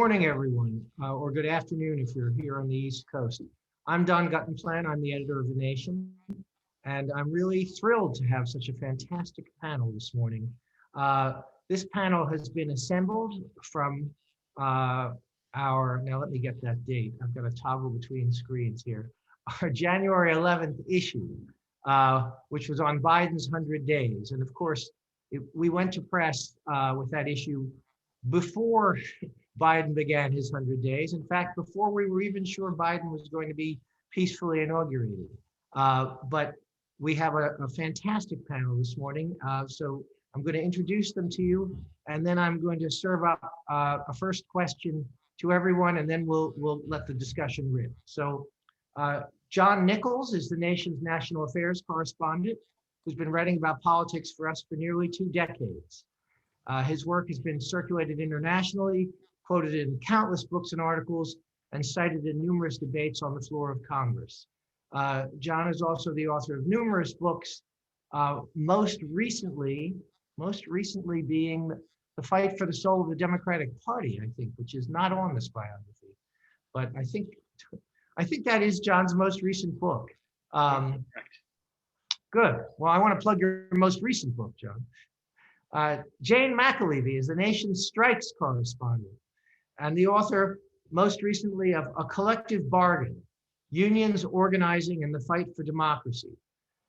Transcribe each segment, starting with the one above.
morning, everyone, or good afternoon if you're here on the East Coast. I'm Don Guttenplan. I'm the editor of The Nation, and I'm really thrilled to have such a fantastic panel this morning. This panel has been assembled from now let me get that date. I've got to toggle between screens here. Our January 11th issue, which was on Biden's 100 days. And of course, we went to press with that issue before Biden began his 100 days. In fact, before we were even sure Biden was going to be peacefully inaugurated. But we have a fantastic panel this morning. So I'm going to introduce them to you, and then I'm going to serve up a first question to everyone, and then we'll let the discussion rip. So John Nichols is the Nation's national affairs correspondent, who's been writing about politics for us for nearly 2 decades. His work has been circulated internationally, quoted in countless books and articles, and cited in numerous debates on the floor of Congress. John is also the author of numerous books, most recently being The Fight for the Soul of the Democratic Party, I think, which is not on this biography. But I think that is John's most recent book. Good. Well, I want to plug your most recent book, John. Jane McAlevey is the Nation's strikes correspondent and the author, most recently, of A Collective Bargain, Unions Organizing and the Fight for Democracy.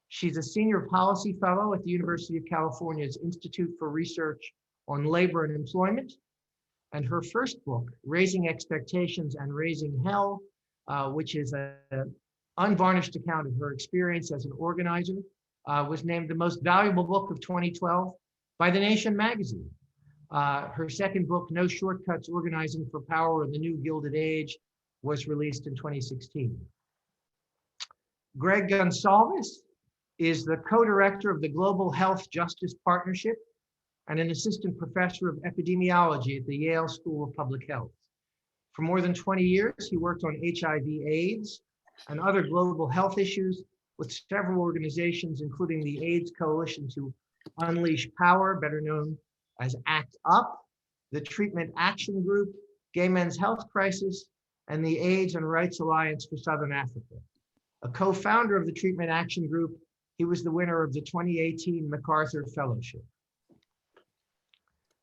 She's a senior policy fellow at the University of California's Institute for Research on Labor and Employment. And her first book, Raising Expectations and Raising Hell, which is an unvarnished account of her experience as an organizer, was named the most valuable book of 2012 by The Nation magazine. Her second book, No Shortcuts, Organizing for Power in the New Gilded Age, was released in 2016. Gregg Gonsalves is the co-director of the Global Health Justice Partnership and an assistant professor of epidemiology at the Yale School of Public Health. For more than 20 years, he worked on HIV/AIDS and other global health issues with several organizations, including the AIDS Coalition to Unleash Power, better known as ACT UP, the Treatment Action Group, Gay Men's Health Crisis, and the AIDS and Rights Alliance for Southern Africa. A co-founder of the Treatment Action Group, he was the winner of the 2018 MacArthur Fellowship.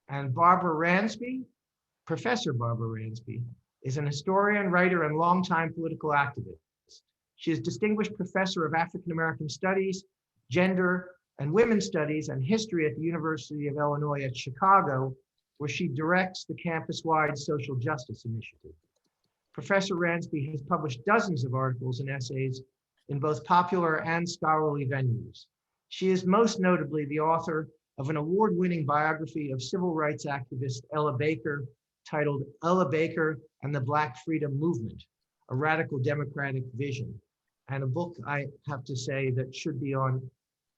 And Professor Barbara Ransby, is an historian, writer, and longtime political activist. She is Distinguished Professor of African American Studies, Gender and Women's Studies, and History at the University of Illinois at Chicago, where she directs the campus-wide Social Justice Initiative. Professor Ransby has published dozens of articles and essays in both popular and scholarly venues. She is most notably the author of an award-winning biography of civil rights activist Ella Baker, titled Ella Baker and the Black Freedom Movement, A Radical Democratic Vision, and a book, I have to say, that should be on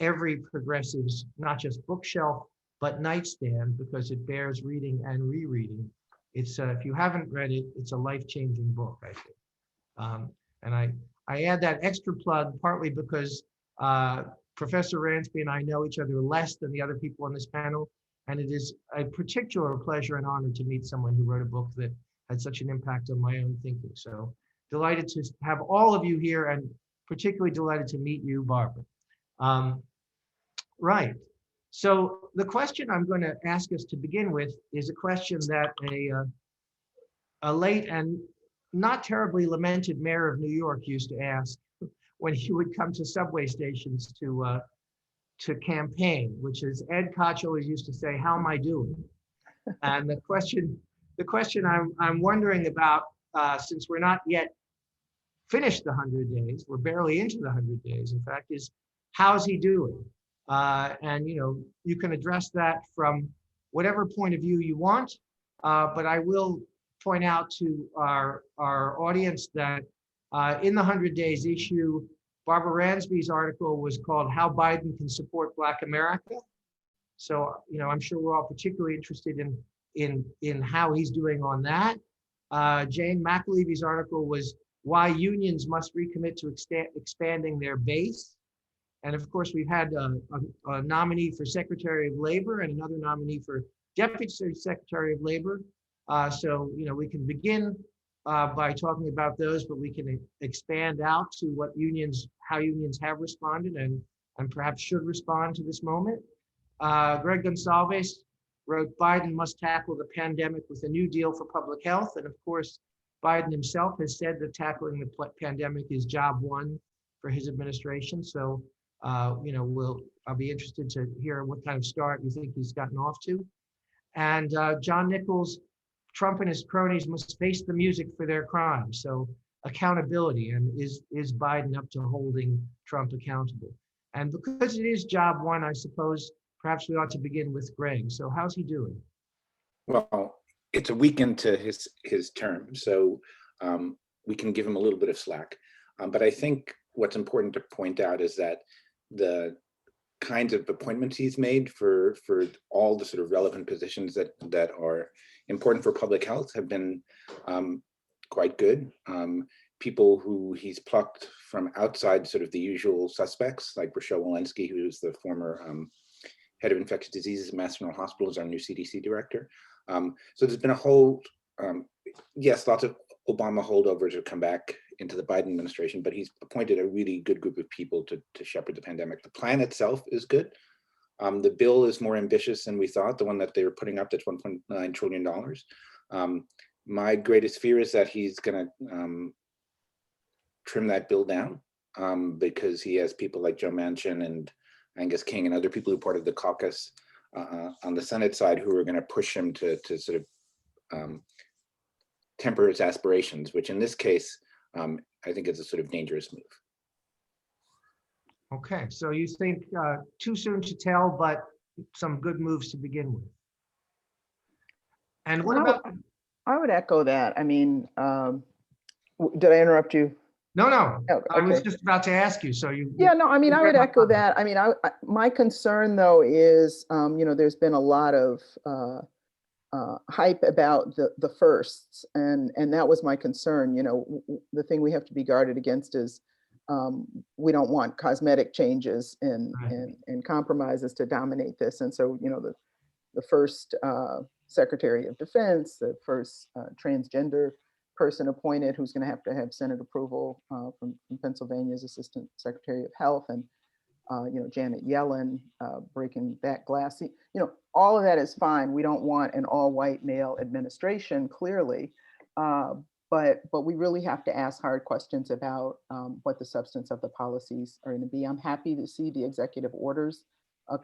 every progressive's, not just bookshelf, but nightstand, because it bears reading and rereading. It's if you haven't read it, it's a life-changing book, I think. And I add that extra plug partly because Professor Ransby and I know each other less than the other people on this panel, and it is a particular pleasure and honor to meet someone who wrote a book that had such an impact on my own thinking. So delighted to have all of you here, and particularly delighted to meet you, Barbara. Right. So the question I'm going to ask us to begin with is a question that a late and not terribly lamented mayor of New York used to ask when he would come to subway stations to campaign, which is, Ed Koch always used to say, "How am I doing?" And the question I'm wondering about, since we're not yet finished the 100 days, we're barely into the 100 days, in fact, is how's he doing? And you can address that from whatever point of view you want, but I will point out to our audience that in the 100 Days issue, Barbara Ransby's article was called How Biden Can Support Black America. So, I'm sure we're all particularly interested in how he's doing on that. Jane McAlevey's article was Why Unions Must Recommit to Expanding Their Base. And of course, we've had a nominee for Secretary of Labor and another nominee for Deputy Secretary of Labor So, we can begin by talking about those, but we can expand out to how unions have responded and perhaps should respond to this moment. Gregg Gonsalves wrote, Biden must tackle the pandemic with a new deal for public health. And of course, Biden himself has said that tackling the pandemic is job one for his administration. So, I'll be interested to hear what kind of start you think he's gotten off to. And John Nichols, Trump and his cronies must face the music for their crimes. So accountability, and is Biden up to holding Trump accountable? And because it is job one, I suppose perhaps we ought to begin with Gregg. So how's he doing? Well, it's a week into his term, so we can give him a little bit of slack. But I think what's important to point out is that the kinds of appointments he's made for all the sort of relevant positions that are important for public health have been quite good. People who he's plucked from outside sort of the usual suspects, like Rochelle Walensky, who's the former head of infectious diseases at Mass General Hospital, is our new CDC director. So there's been a whole, yes, lots of Obama holdovers have come back into the Biden administration, but he's appointed a really good group of people to shepherd the pandemic. The plan itself is good. The bill is more ambitious than we thought, the one that they were putting up, that's $1.9 trillion. My greatest fear is that he's going to trim that bill down because he has people like Joe Manchin and Angus King and other people who are part of the caucus on the Senate side who are going to push him to sort of temper his aspirations, which in this case, I think is a sort of dangerous move. Okay, so you think too soon to tell, but some good moves to begin with. And what about? I would echo that. I mean, did I interrupt you? No. Oh, okay. I was just about to ask you. So you. Yeah, no. I mean, I would echo that. I mean, my concern though is, there's been a lot of hype about the firsts, and that was my concern. The thing we have to be guarded against is we don't want cosmetic changes and compromises to dominate this. And so, the first Secretary of Defense, the first transgender person appointed, who's going to have Senate approval from Pennsylvania's Assistant Secretary of Health, and Janet Yellen breaking that glass. All of that is fine. We don't want an all-white male administration, clearly, but we really have to ask hard questions about what the substance of the policies are going to be. I'm happy to see the executive orders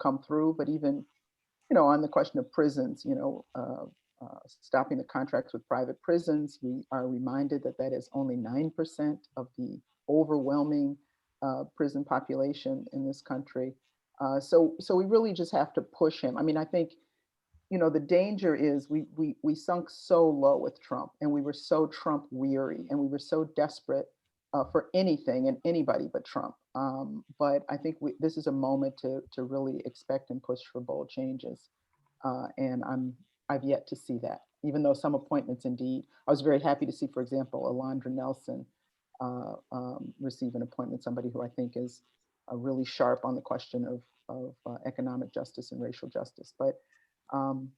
come through, but even on the question of prisons, stopping the contracts with private prisons, we are reminded that that is only 9% of the overwhelming prison population in this country. So we really just have to push him. I mean, I think, the danger is we sunk so low with Trump, and we were so Trump weary, and we were so desperate for anything and anybody but Trump. But I think this is a moment to really expect and push for bold changes. And I've yet to see that, even though some appointments indeed. I was very happy to see, for example, Alondra Nelson receive an appointment, somebody who I think is really sharp on the question of economic justice and racial justice. But I'm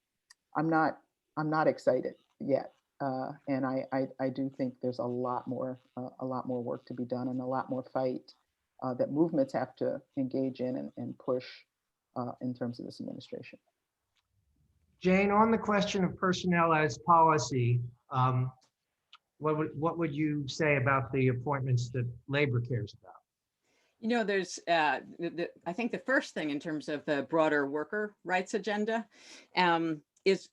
not excited yet, and I do think there's a lot more work to be done, and a lot more fight that movements have to engage in and push in terms of this administration. Jane, on the question of personnel as policy, what would you say about the appointments that labor cares about? There's, I think the first thing in terms of the broader worker rights agenda is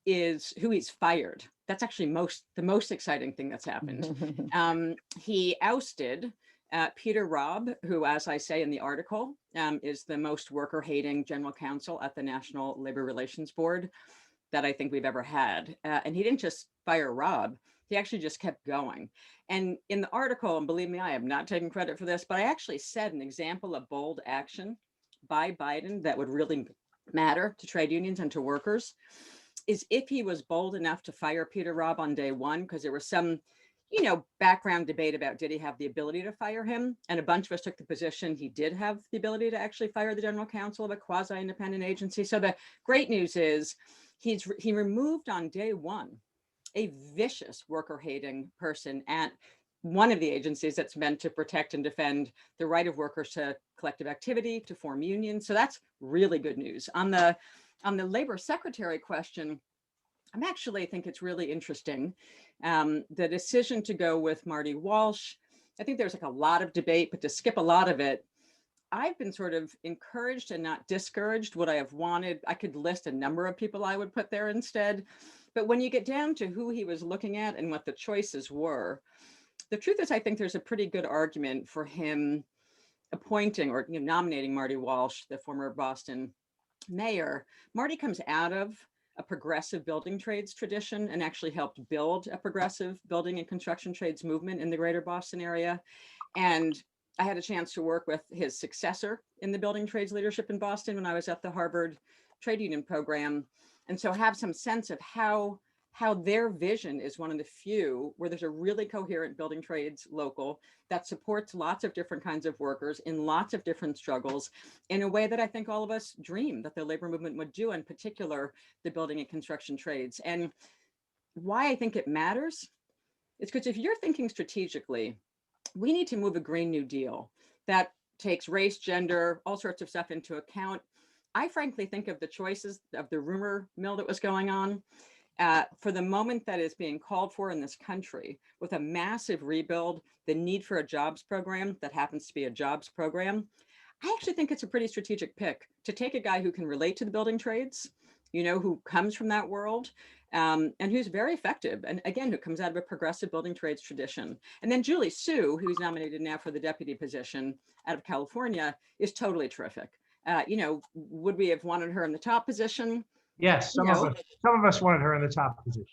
who he's fired. That's actually the most exciting thing that's happened. He ousted Peter Robb, who, as I say in the article, is the most worker-hating general counsel at the National Labor Relations Board that I think we've ever had. And he didn't just fire Robb, he actually just kept going. And in the article, and believe me, I am not taking credit for this, but I actually said an example of bold action by Biden that would really matter to trade unions and to workers is if he was bold enough to fire Peter Robb on day one, because there was some, background debate about did he have the ability to fire him? And a bunch of us took the position he did have the ability to actually fire the general counsel of a quasi-independent agency. So the great news is he removed on day one a vicious worker-hating person at one of the agencies that's meant to protect and defend the right of workers to collective activity, to form unions. So that's really good news. On the labor secretary question, I actually think it's really interesting. The decision to go with Marty Walsh, I think there's like a lot of debate, but to skip a lot of it, I've been sort of encouraged and not discouraged. What I have wanted, I could list a number of people I would put there instead. But when you get down to who he was looking at and what the choices were, the truth is I think there's a pretty good argument for him appointing or nominating Marty Walsh, the former Boston mayor. Marty comes out of a progressive building trades tradition and actually helped build a progressive building and construction trades movement in the greater Boston area. And I had a chance to work with his successor in the building trades leadership in Boston when I was at the Harvard Trade Union program. And so have some sense of how their vision is one of the few where there's a really coherent building trades local that supports lots of different kinds of workers in lots of different struggles in a way that I think all of us dream that the labor movement would do, in particular, the building and construction trades. And why I think it matters is because if you're thinking strategically, we need to move a Green New Deal that takes race, gender, all sorts of stuff into account. I frankly think of the choices of the rumor mill that was going on for the moment that is being called for in this country with a massive rebuild, the need for a jobs program that happens to be a jobs program. I actually think it's a pretty strategic pick to take a guy who can relate to the building trades, who comes from that world, and who's very effective. And again, who comes out of a progressive building trades tradition. And then Julie Su, who's nominated now for the deputy position out of California, is totally terrific. Would we have wanted her in the top position? Yes, some of us wanted her in the top position.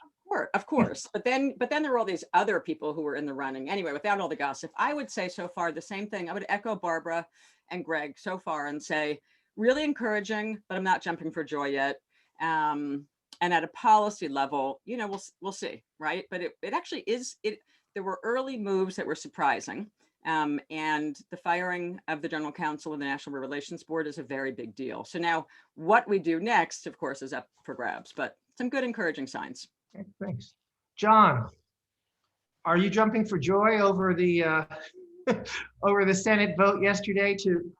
Of course. But then there were all these other people who were in the running. Anyway, without all the gossip, I would say so far the same thing. I would echo Barbara and Greg so far and say, really encouraging, but I'm not jumping for joy yet. And at a policy level, we'll see, right? But it actually is, there were early moves that were surprising. And the firing of the general counsel of the National Labor Relations Board is a very big deal. So now what we do next, of course, is up for grabs, but some good encouraging signs. Okay, thanks. John, are you jumping for joy over the over the Senate vote yesterday to,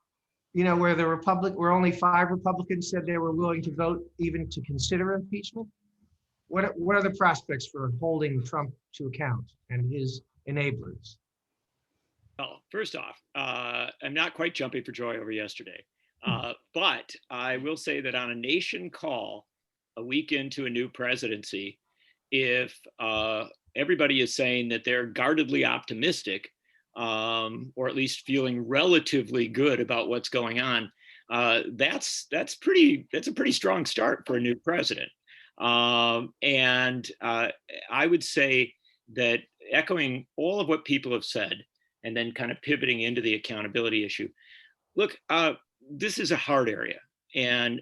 where only 5 Republicans said they were willing to vote even to consider impeachment? What are the prospects for holding Trump to account and his enablers? Well, first off, I'm not quite jumping for joy over yesterday, but I will say that on a nation call, a week into a new presidency, if everybody is saying that they're guardedly optimistic, or at least feeling relatively good about what's going on, that's a pretty strong start for a new president. And I would say that, echoing all of what people have said, and then kind of pivoting into the accountability issue. Look, this is a hard area, and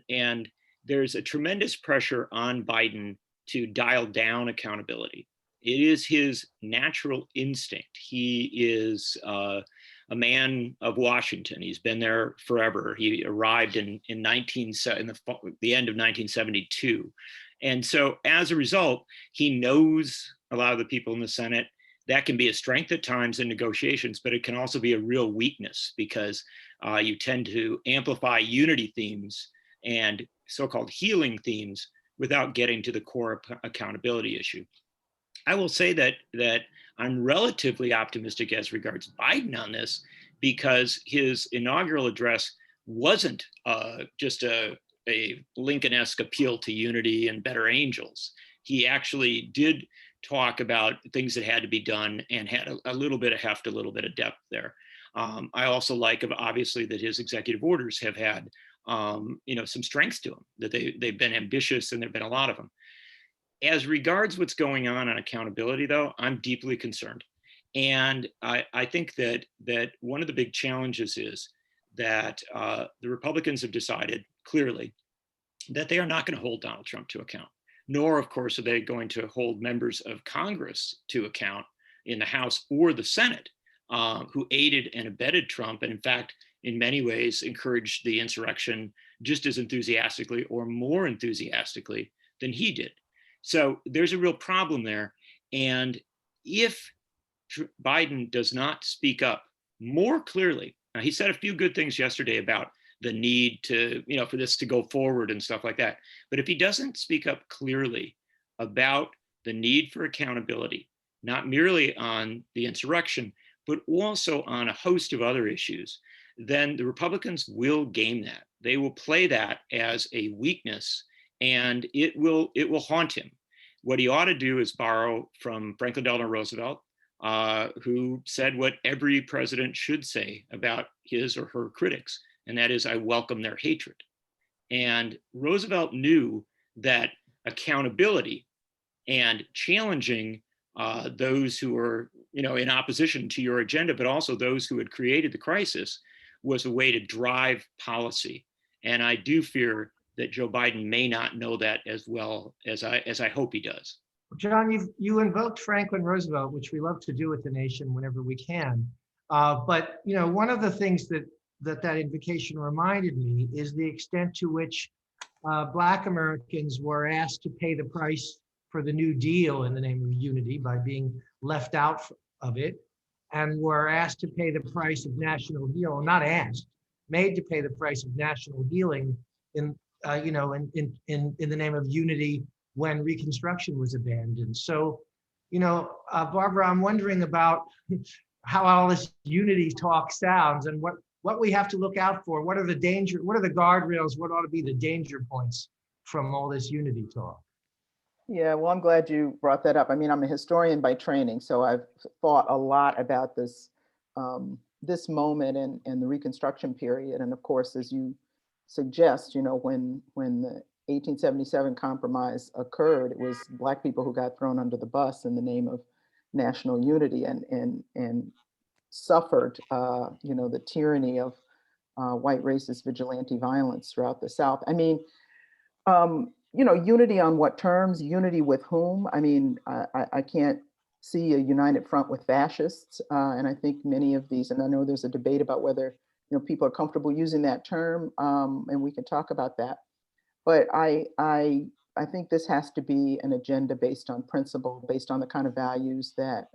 there's a tremendous pressure on Biden to dial down accountability. It is his natural instinct. He is a man of Washington. He's been there forever. He arrived in the end of 1972. And so as a result, he knows a lot of the people in the Senate. That can be a strength at times in negotiations, but it can also be a real weakness because you tend to amplify unity themes and so-called healing themes without getting to the core accountability issue. I will say that I'm relatively optimistic as regards Biden on this because his inaugural address wasn't just a Lincoln-esque appeal to unity and better angels. He actually did talk about things that had to be done and had a little bit of heft, a little bit of depth there. I also like, obviously, that his executive orders have had some strengths to them, that they've been ambitious, and there've been a lot of them. As regards what's going on accountability, though, I'm deeply concerned. And I think that one of the big challenges is that the Republicans have decided clearly that they are not going to hold Donald Trump to account, nor, of course, are they going to hold members of Congress to account in the House or the Senate who aided and abetted Trump, and in fact, in many ways, encouraged the insurrection just as enthusiastically or more enthusiastically than he did. So there's a real problem there. And if Biden does not speak up more clearly, now he said a few good things yesterday about the need to, for this to go forward and stuff like that. But if he doesn't speak up clearly about the need for accountability, not merely on the insurrection, but also on a host of other issues, then the Republicans will game that. They will play that as a weakness, and it will haunt him. What he ought to do is borrow from Franklin Delano Roosevelt, who said what every president should say about his or her critics, and that is, I welcome their hatred. And Roosevelt knew that accountability and challenging those who were, in opposition to your agenda, but also those who had created the crisis, was a way to drive policy. And I do fear that Joe Biden may not know that as well as I hope he does. John, you invoked Franklin Roosevelt, which we love to do with the nation whenever we can. But one of the things that invocation reminded me is the extent to which Black Americans were asked to pay the price for the New Deal in the name of unity by being left out of it, and were asked to pay the price of national healing, not asked, made to pay the price of national healing in the name of unity when Reconstruction was abandoned. So, Barbara, I'm wondering about how all this unity talk sounds and what we have to look out for. What are the guardrails? What ought to be the danger points from all this unity talk? Yeah, well, I'm glad you brought that up. I mean, I'm a historian by training, so I've thought a lot about this this moment and the Reconstruction period. And of course, as you suggest, when the 1877 compromise occurred, it was Black people who got thrown under the bus in the name of national unity and suffered, the tyranny of white racist vigilante violence throughout the South. I mean, unity on what terms? Unity with whom? I mean, I can't see a united front with fascists, and I think many of these, and I know there's a debate about whether people are comfortable using that term, and we can talk about that. But I think this has to be an agenda based on principle, based on the kind of values that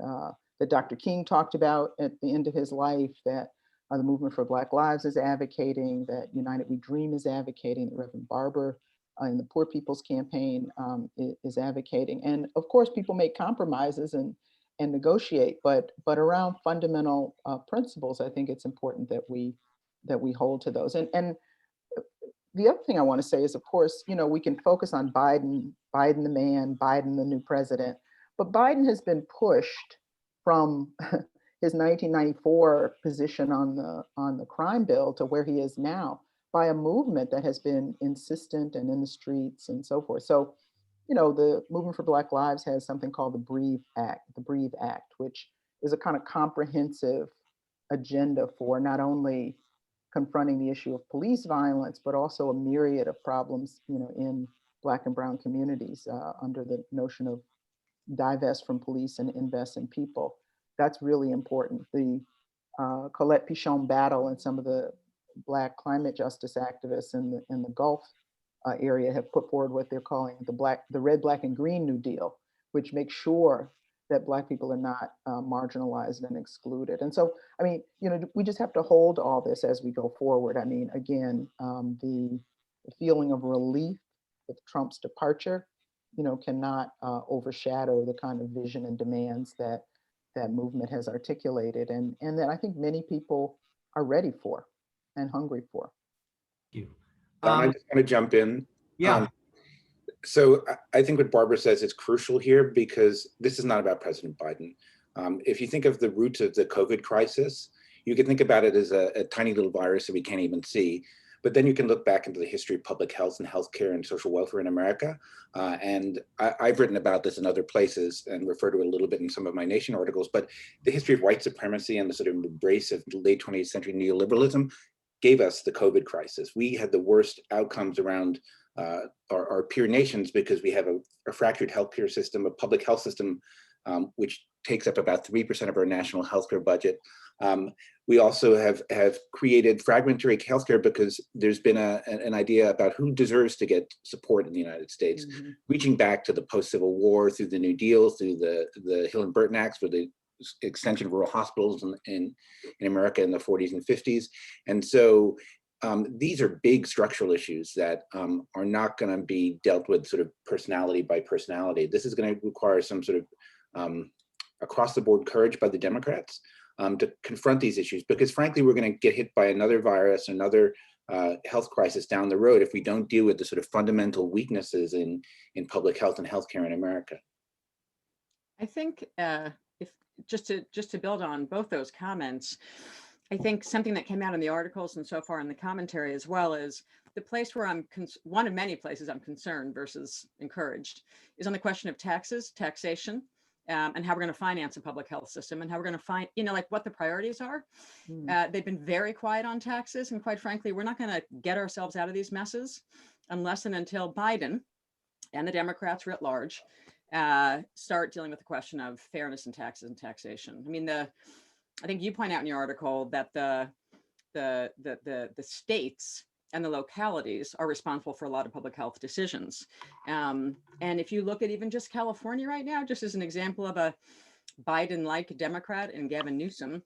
Dr. King talked about at the end of his life, that the Movement for Black Lives is advocating, that United We Dream is advocating, that Reverend Barber in the Poor People's Campaign is advocating. And of course, people make compromises and negotiate, but around fundamental principles, I think it's important that we hold to those. And the other thing I want to say is, of course, we can focus on Biden the man, Biden the new president, but Biden has been pushed from his 1994 position on the crime bill to where he is now by a movement that has been insistent and in the streets and so forth. So, the Movement for Black Lives has something called the Breathe Act, which is a kind of comprehensive agenda for not only confronting the issue of police violence, but also a myriad of problems, in Black and Brown communities under the notion of divest from police and invest in people. That's really important. The Colette Pichon battle and some of the Black climate justice activists in the Gulf area have put forward what they're calling the Red, Black, and Green New Deal, which makes sure that Black people are not marginalized and excluded. And so, I mean, we just have to hold all this as we go forward. I mean, again, the feeling of relief with Trump's departure, cannot overshadow the kind of vision and demands that movement has articulated, and that I think many people are ready for and hungry for. Thank you. I just want to jump in. Yeah. So I think what Barbara says is crucial here, because this is not about President Biden. If you think of the roots of the COVID crisis, you can think about it as a tiny little virus that we can't even see. But then you can look back into the history of public health and healthcare and social welfare in America. And I've written about this in other places and refer to it a little bit in some of my Nation articles, but the history of white supremacy and the sort of embrace of late 20th century neoliberalism gave us the COVID crisis. We had the worst outcomes around our peer nations because we have a fractured healthcare system, a public health system, which takes up about 3% of our national healthcare budget. We also have created fragmentary healthcare because there's been an idea about who deserves to get support in the United States, reaching back to the post-Civil War, through the New Deal, through the Hill and Burton Acts, for the extension of rural hospitals in America in the 40s and 50s. And so these are big structural issues that are not going to be dealt with sort of personality by personality. This is going to require some sort of across-the-board courage by the Democrats to confront these issues, because frankly, we're going to get hit by another virus, another health crisis down the road if we don't deal with the sort of fundamental weaknesses in public health and healthcare in America. I think if just to build on both those comments, I think something that came out in the articles and so far in the commentary as well is the place where one of many places I'm concerned versus encouraged is on the question of taxation, and how we're going to finance a public health system, and how we're going to find, like what the priorities are. They've been very quiet on taxes, and quite frankly, we're not going to get ourselves out of these messes unless and until Biden and the Democrats writ large start dealing with the question of fairness in taxes and taxation. I mean, I think you point out in your article that the states and the localities are responsible for a lot of public health decisions. And if you look at even just California right now, just as an example of a Biden-like Democrat and Gavin Newsom,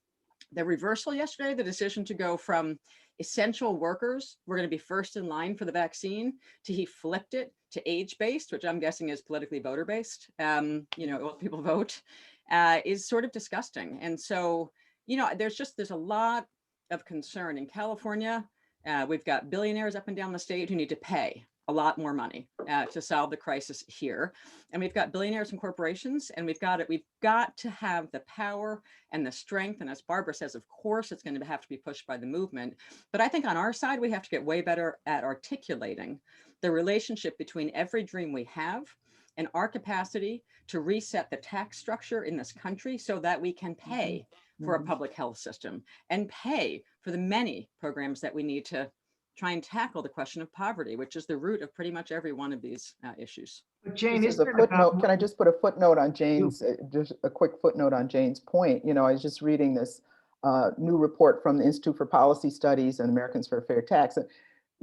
the reversal yesterday, the decision to go from essential workers, we're going to be first in line for the vaccine, to he flipped it to age-based, which I'm guessing is politically voter-based, what people vote, is sort of disgusting. And so, there's a lot of concern in California. We've got billionaires up and down the state who need to pay a lot more money to solve the crisis here. And we've got billionaires and corporations, and we've got to have the power and the strength. And as Barbara says, of course, it's going to have to be pushed by the movement. But I think on our side, we have to get way better at articulating the relationship between every dream we have and our capacity to reset the tax structure in this country so that we can pay for a public health system and pay for the many programs that we need to try and tackle the question of poverty, which is the root of pretty much every one of these issues. But Jane, Just as a footnote, can I just put a footnote on Jane's, just a quick footnote on Jane's point? I was just reading this new report from the Institute for Policy Studies and Americans for a Fair Tax. The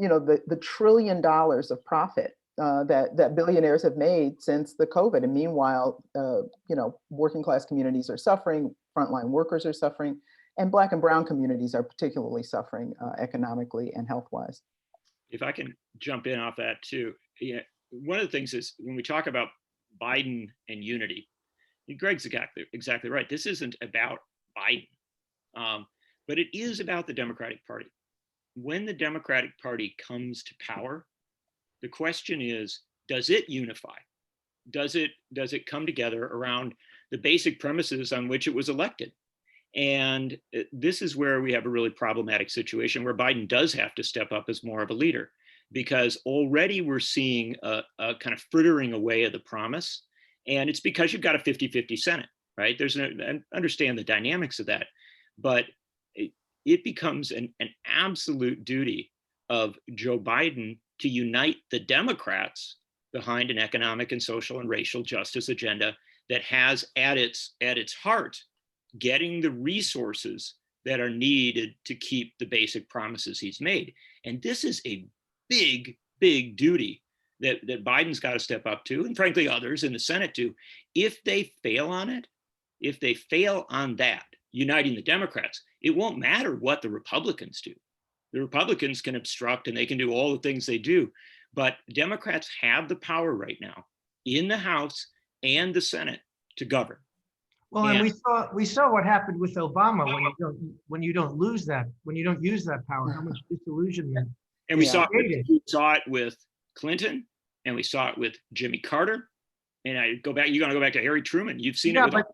$1 trillion of profit that billionaires have made since the COVID. And meanwhile, working class communities are suffering, frontline workers are suffering, and Black and brown communities are particularly suffering economically and health-wise. If I can jump in off that too. One of the things is when we talk about Biden and unity, Gregg's exactly right. This isn't about Biden, but it is about the Democratic Party. When the Democratic Party comes to power, the question is, does it unify? Does it come together around the basic premises on which it was elected? And this is where we have a really problematic situation where Biden does have to step up as more of a leader, because already we're seeing a kind of frittering away of the promise. And it's because you've got a 50-50 Senate, right? I understand the dynamics of that, but it becomes an absolute duty of Joe Biden to unite the Democrats behind an economic and social and racial justice agenda that has at its heart getting the resources that are needed to keep the basic promises he's made. And this is a big, big duty that Biden's got to step up to, and frankly, others in the Senate too. If they fail on it, if they fail on that, uniting the Democrats, it won't matter what the Republicans do. The Republicans can obstruct and they can do all the things they do, but Democrats have the power right now in the House and the Senate to govern. Well, and we saw what happened with Obama when you don't use that power, how much disillusionment. And we saw it with Clinton, and we saw it with Jimmy Carter. And you're going to go back to Harry Truman. You've seen it with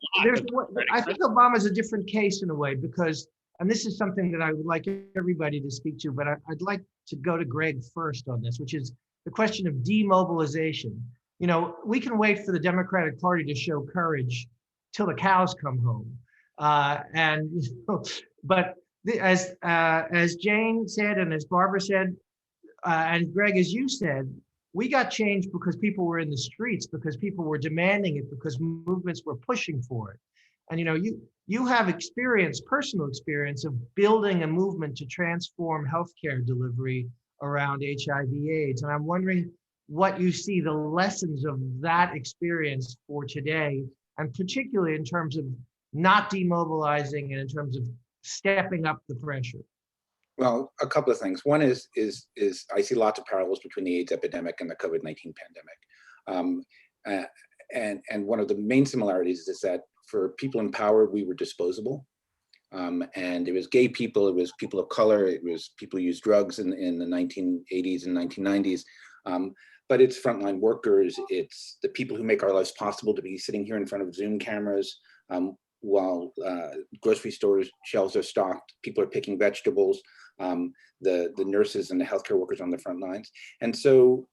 I think Obama's a different case in a way, because, and this is something that I would like everybody to speak to, but I'd like to go to Gregg first on this, which is the question of demobilization. We can wait for the Democratic Party to show courage till the cows come home. But as Jane said, and as Barbara said, and Gregg, as you said, we got change because people were in the streets, because people were demanding it, because movements were pushing for it. And you have personal experience of building a movement to transform healthcare delivery around HIV/AIDS. And I'm wondering what you see the lessons of that experience for today, and particularly in terms of not demobilizing and in terms of stepping up the pressure. Well, a couple of things. One is I see lots of parallels between the AIDS epidemic and the COVID-19 pandemic. And one of the main similarities is that for people in power, we were disposable. And it was gay people, it was people of color, it was people who used drugs in the 1980s and 1990s. But it's frontline workers, it's the people who make our lives possible to be sitting here in front of Zoom cameras while grocery stores shelves are stocked, people are picking vegetables, the nurses and the healthcare workers on the front lines. And so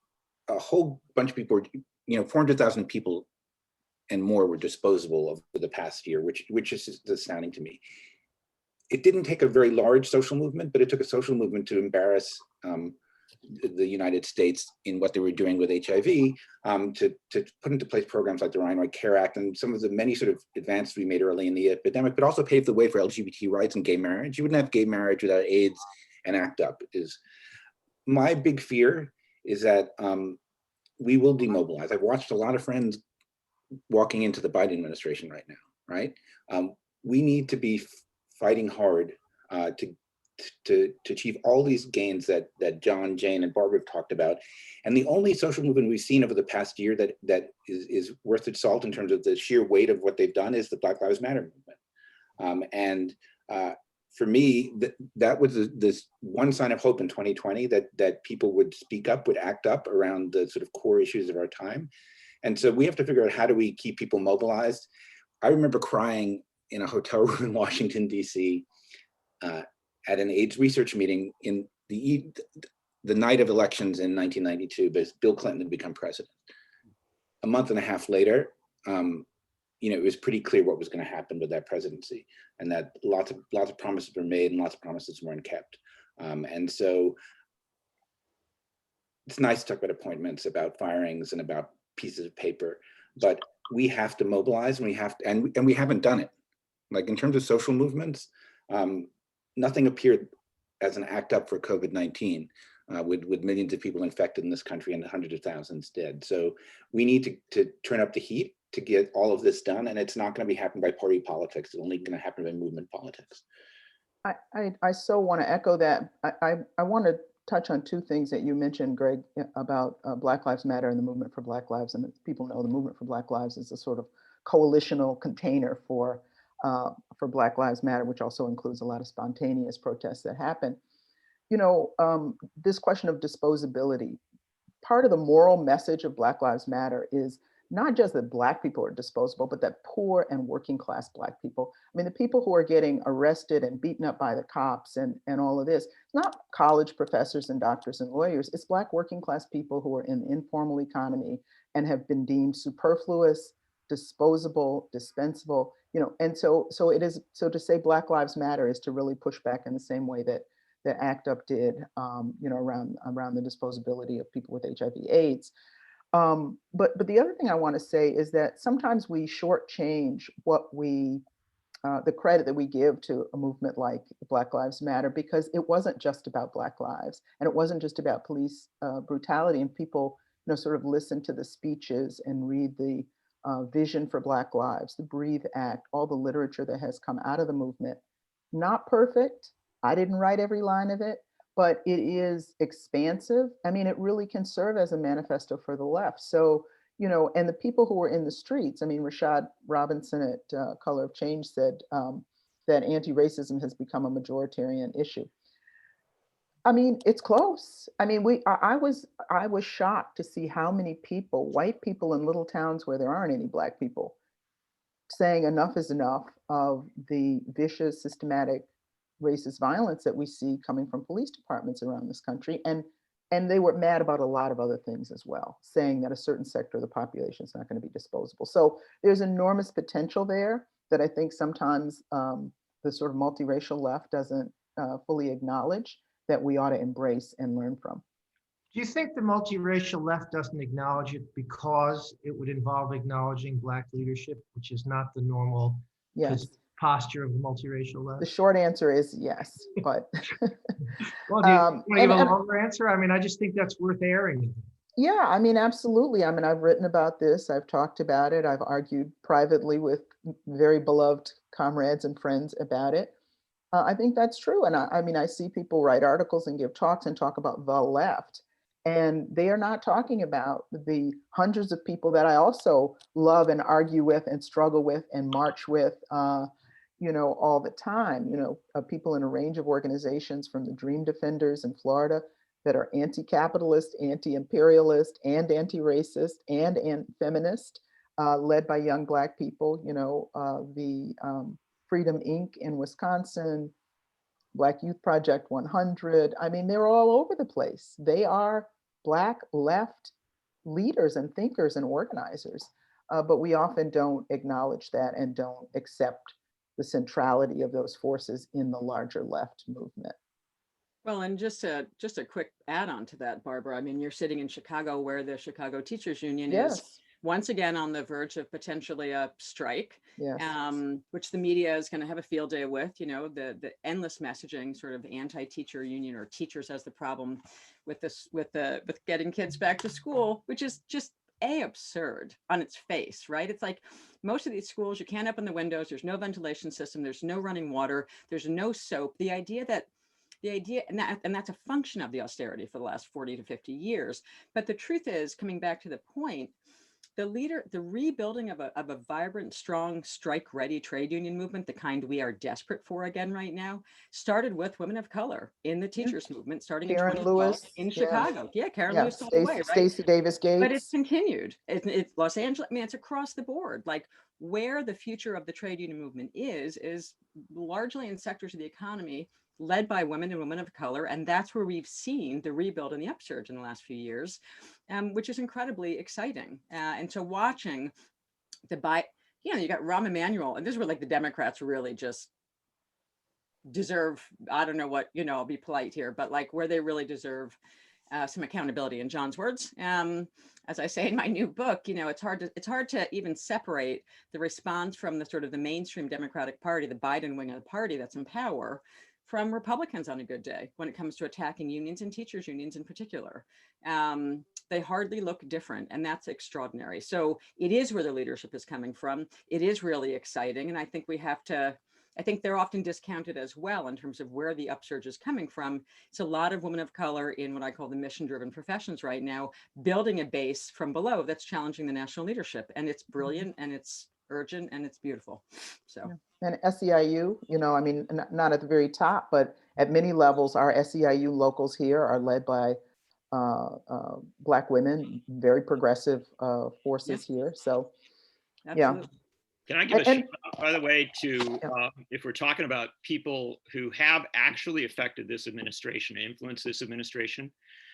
a whole bunch of people, 400,000 people and more were disposable over the past year, which is astounding to me. It didn't take a very large social movement, but it took a social movement to embarrass the United States in what they were doing with HIV, to put into place programs like the Ryan Care Act and some of the many sort of advances we made early in the epidemic, but also paved the way for LGBT rights and gay marriage. You wouldn't have gay marriage without AIDS and ACT UP. My big fear is that we will demobilize. I've watched a lot of friends walking into the Biden administration right now, right? We need to be fighting hard to achieve all these gains that John, Jane, and Barbara have talked about. And the only social movement we've seen over the past year that is worth its salt in terms of the sheer weight of what they've done is the Black Lives Matter movement. For me, that was this one sign of hope in 2020, that people would speak up, would act up around the sort of core issues of our time. And so we have to figure out, how do we keep people mobilized? I remember crying in a hotel room in Washington, D.C. At an AIDS research meeting in the night of elections in 1992, but Bill Clinton had become president. A month and a half later, it was pretty clear what was going to happen with that presidency, and that lots of promises were made and lots of promises weren't kept. And so it's nice to talk about appointments, about firings, and about pieces of paper, but we have to mobilize, and we haven't done it. Like in terms of social movements, nothing appeared as an act up for COVID-19, with millions of people infected in this country and hundreds of thousands dead. So we need to turn up the heat to get all of this done, and it's not going to be happening by party politics. It's only going to happen by movement politics. I so want to echo that. I want to touch on two things that you mentioned, Greg, about Black Lives Matter and the movement for Black Lives. And people know the movement for Black Lives is a sort of coalitional container for Black Lives Matter, which also includes a lot of spontaneous protests that happen. This question of disposability, part of the moral message of Black Lives Matter is not just that Black people are disposable, but that poor and working class Black people, the people who are getting arrested and beaten up by the cops and all of this, it's not college professors and doctors and lawyers, it's Black working class people who are in the informal economy and have been deemed superfluous, disposable, dispensable, and so to say Black Lives Matter is to really push back in the same way that ACT UP did, around the disposability of people with HIV/AIDS. But the other thing I want to say is that sometimes we shortchange the credit that we give to a movement like Black Lives Matter, because it wasn't just about Black lives, and it wasn't just about police brutality. And people, sort of listen to the speeches and read the vision for Black lives, the Breathe Act, all the literature that has come out of the movement. Not perfect. I didn't write every line of it, but it is expansive. It really can serve as a manifesto for the left. So, and the people who were in the streets, Rashad Robinson at Color of Change said that anti-racism has become a majoritarian issue. It's close. I was shocked to see how many people, white people in little towns where there aren't any Black people, saying enough is enough of the vicious, systematic racist violence that we see coming from police departments around this country. And they were mad about a lot of other things as well, saying that a certain sector of the population is not going to be disposable. So there's enormous potential there that I think sometimes the sort of multiracial left doesn't fully acknowledge, that we ought to embrace and learn from. Do you think the multiracial left doesn't acknowledge it because it would involve acknowledging Black leadership, which is not the normal Yes. posture of the multiracial The left? short answer is yes, but Well, do you want to give a and- longer answer? I mean, I just think that's worth airing. yeah, I mean, absolutely. I mean, I've written about this. I've talked about it. I've argued privately with very beloved comrades and friends about it. I think that's true. And I mean, I see people write articles and give talks and talk about the left. And they are not talking about the hundreds of people that I also love and argue with and struggle with and march with, you know, all the time. You know, people in a range of organizations, from the Dream Defenders in Florida that are anti-capitalist, anti-imperialist, and anti-racist and feminist, led by young Black people. You know, the Freedom Inc. in Wisconsin, Black Youth Project 100. I mean, they're all over the place. They are Black left leaders and thinkers and organizers, but we often don't acknowledge that and don't accept the centrality of those forces in the larger left movement. Well, and just a quick add on to that, Barbara. I mean, you're sitting in Chicago, where the Chicago Teachers Union is Yes, once again on the verge of potentially a strike, yes. which the media is going to have a field day with. You know, the endless messaging, sort of anti-teacher union, or teachers as the problem with this, with getting kids back to school, which is just absurd on its face, right? It's like most of these schools, you can't open the windows, there's no ventilation system, there's no running water, there's no soap. The idea, and that's a function of the austerity for the last 40 to 50 years. But the truth is, coming back to the point, the rebuilding of a vibrant, strong, strike-ready trade union movement, the kind we are desperate for again right now, started with women of color in the teachers movement, starting Karen in 2012 Lewis, in yeah. Chicago. Yeah, Karen Yeah, Lewis all the way, right? Stacey Davis Gates. But it's continued. It's Los Angeles. I mean, it's across the board. Like, where the future of the trade union movement is largely in sectors of the economy led by women and women of color. And that's where we've seen the rebuild and the upsurge in the last few years, which is incredibly exciting. And so watching you know, you got Rahm Emanuel, and this is where like the Democrats really just deserve, I don't know what, you know, I'll be polite here, but like where they really deserve some accountability. In John's words, as I say in my new book, you know, it's hard to even separate the response from the sort of the mainstream Democratic Party, the Biden wing of the party that's in power, from Republicans on a good day when it comes to attacking unions and teachers unions in particular. They hardly look different, and that's extraordinary. So it is where the leadership is coming from. It is really exciting, and I think I think they're often discounted as well in terms of where the upsurge is coming from. It's a lot of women of color in what I call the mission-driven professions right now, building a base from below that's challenging the national leadership. And it's brilliant, and it's urgent, and it's beautiful. So. And SEIU, you know, I mean, not at the very top, but at many levels, our SEIU locals here are led by Black women, very progressive forces here. So, Absolutely. yeah. Can I give a And- shout out, by the way, to if we're talking about people who have actually affected this administration, influenced this administration,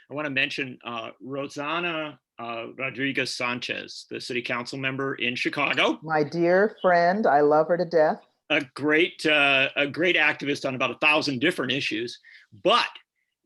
I want to mention Rosanna Rodriguez Sanchez, the city council member in Chicago. My dear friend, I love her to death. A great activist on about 1,000 different issues, but